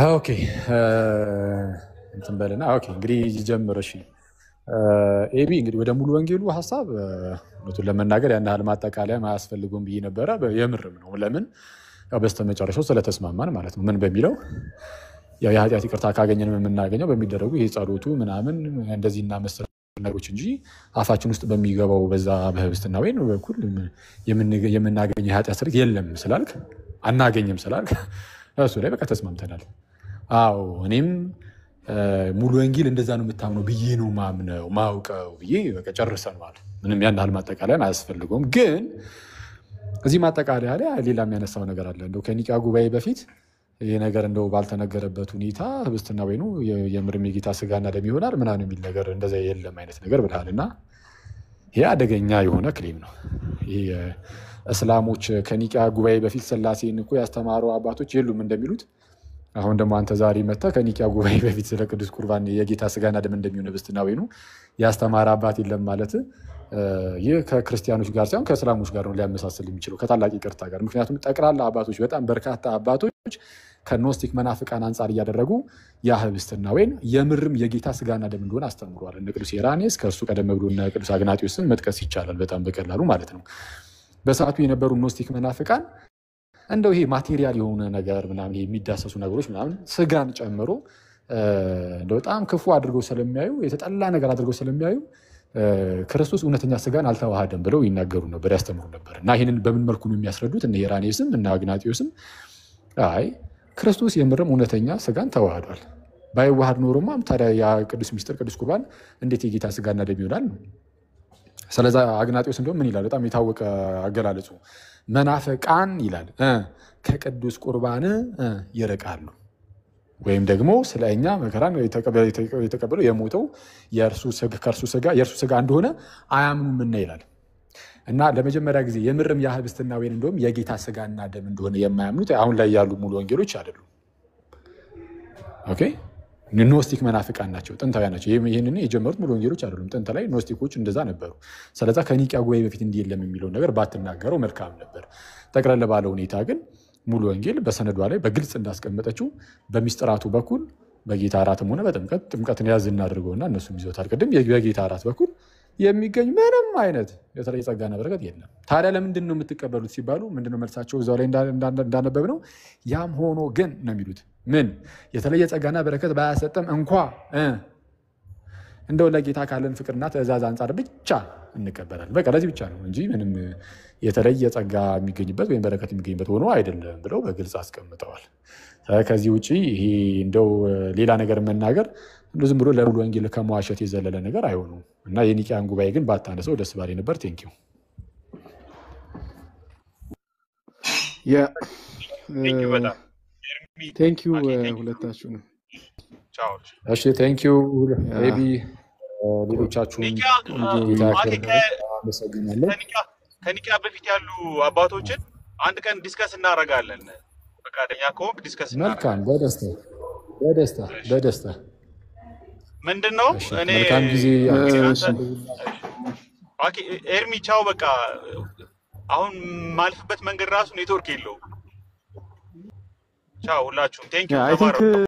ኦኬ እንትን በልና ኦኬ እንግዲህ ጀምር። እሺ ኤቢ እንግዲህ ወደ ሙሉ ወንጌሉ ሀሳብ እውነቱን ለመናገር ያን ያህል ማጠቃለያ አያስፈልገውም ብዬ ነበረ። የምርም ነው። ለምን ያው በስተመጨረሻው ስለተስማማን ማለት ነው። ምን በሚለው ያው የኃጢአት ይቅርታ ካገኘን የምናገኘው በሚደረጉ ይሄ ጸሎቱ ምናምን እንደዚህ እና መሰል ነገሮች እንጂ አፋችን ውስጥ በሚገባው በዛ በህብስትና ወይን በኩል የምናገኘው የኃጢአት ስርየት የለም ስላልክ አናገኝም ስላልክ እሱ ላይ በቃ ተስማምተናል። አዎ እኔም ሙሉ ወንጌል እንደዛ ነው የምታምነው ብዬ ነው ማውቀው ብዬ በቃ ጨርሰናል። ምንም ያን ያህል ማጠቃለያ አያስፈልገውም። ግን እዚህ ማጠቃለያ ላይ ሌላ የሚያነሳው ነገር አለ። እንደው ከኒቂያ ጉባኤ በፊት ይሄ ነገር እንደው ባልተነገረበት ሁኔታ ህብስትና ወይኑ የምርም የጌታ ስጋና ደም ይሆናል ምናምን የሚል ነገር እንደዛ የለም አይነት ነገር ብለሃል እና ይሄ አደገኛ የሆነ ክሌም ነው። ይሄ እስላሞች ከኒቂያ ጉባኤ በፊት ስላሴን እኮ ያስተማሩ አባቶች የሉም እንደሚሉት አሁን ደግሞ አንተ ዛሬ መጥተህ ከኒቂያ ጉባኤ በፊት ስለ ቅዱስ ቁርባን የጌታ ስጋና ደም እንደሚሆን ህብስትና ወይኑ ያስተማረ አባት የለም ማለት ይህ ከክርስቲያኖች ጋር ሳይሆን ከእስላሞች ጋር ነው ሊያመሳስል የሚችለው ከታላቅ ይቅርታ ጋር። ምክንያቱም ጠቅላላ አባቶች በጣም በርካታ አባቶች ከኖስቲክ መናፍቃን አንጻር እያደረጉ ያ ህብስትና ወይን የምርም የጌታ ስጋና ደም እንደሆነ አስተምሯል። እነ ቅዱስ ኢራኔስ ከእርሱ ቀደም ብሎ እነ ቅዱስ አግናጢዮስን መጥቀስ ይቻላል በጣም በቀላሉ ማለት ነው። በሰዓቱ የነበሩ ኖስቲክ መናፍቃን እንደው ይሄ ማቴሪያል የሆነ ነገር ምናምን የሚዳሰሱ ነገሮች ምናምን ስጋን ጨምሮ በጣም ክፉ አድርገው ስለሚያዩ የተጠላ ነገር አድርገው ስለሚያዩ ክርስቶስ እውነተኛ ስጋን አልተዋሃደም ብለው ይናገሩ ነበር፣ ያስተምሩ ነበር። እና ይህንን በምን መልኩ ነው የሚያስረዱት? እነ ኢራኔስም እነ አግናጢዮስም አይ ክርስቶስ የምርም እውነተኛ ስጋን ተዋህዷል፣ ባይዋሃድ ኖሮማ ታዲያ ያ ቅዱስ ሚስጥር ቅዱስ ቁርባን እንዴት የጌታ ስጋና ደም ይሆናል? ስለዛ አግናጢዎስ እንደውም ምን ይላል? በጣም የታወቀ አገላለጹ መናፍቃን ይላል ከቅዱስ ቁርባን ይርቃሉ፣ ወይም ደግሞ ስለ እኛ መከራን የተቀበለው የሞተው የእርሱ ስጋ እንደሆነ አያምኑምና ይላል። እና ለመጀመሪያ ጊዜ የምርም የህብስትና ወይን እንደውም የጌታ ስጋና ደም እንደሆነ የማያምኑት አሁን ላይ ያሉ ሙሉ ወንጌሎች አይደሉም። ኦኬ ኖስቲክ መናፍቃን ናቸው፣ ጥንታውያን ናቸው። ይህንን የጀመሩት ሙሉ ወንጌሎች አይደሉም። ጥንት ላይ ኖስቲኮች እንደዛ ነበሩ። ስለዛ ከኒቂያ ጉባኤ በፊት እንዲህ የለም የሚለውን ነገር ባትናገረው መልካም ነበር። ጠቅለል ባለ ሁኔታ ግን ሙሉ ወንጌል በሰነዷ ላይ በግልጽ እንዳስቀመጠችው በሚስጥራቱ በኩል በጌታ እራትም ሆነ በጥምቀት ጥምቀትን ያዝ እናድርገውና እነሱም ይዘውታል። ቅድም በጌታ እራት በኩል የሚገኝ ምንም አይነት የተለየ ጸጋና በረከት የለም። ታዲያ ለምንድን ነው የምትቀበሉት ሲባሉ ምንድነው መልሳቸው? እዛው ላይ እንዳነበብ ነው ያም ሆኖ ግን ነው የሚሉት ምን የተለየ ጸጋና በረከት ባያሰጠም እንኳ እንደው ለጌታ ካለን ፍቅርና ትእዛዝ አንጻር ብቻ እንቀበላለን። በቃ ለዚህ ብቻ ነው እንጂ ምንም የተለየ ጸጋ የሚገኝበት ወይም በረከት የሚገኝበት ሆኖ አይደለም ብለው በግልጽ አስቀምጠዋል። ከዚህ ውጪ ይሄ እንደው ሌላ ነገር መናገር ዝም ብሎ ለሙሉ ወንጌል ከመዋሸት የዘለለ ነገር አይሆኑም እና የኒቂያን ጉባኤ ግን ባታነሰው ደስ ባሌ ነበር። ቴንኪው ቴንኪው ሁለታችሁ ነው። እሺ ቴንኪው ኤቢ ሌሎቻችሁን አመሰግናለሁ። ከኒቂያ በፊት ያሉ አባቶችን አንድ ቀን ዲስከስ እናደርጋለን። ፈቃደኛ ከሆንክ ዲስከስ መልካም። በደስታ ምንድነው እኔ መልካም ጊዜ ኤርሚ ቻው። በቃ አሁን ማልፍበት መንገድ ራሱ ኔትወርክ የለውም። ቻው ሁላችሁም ቴንኪው።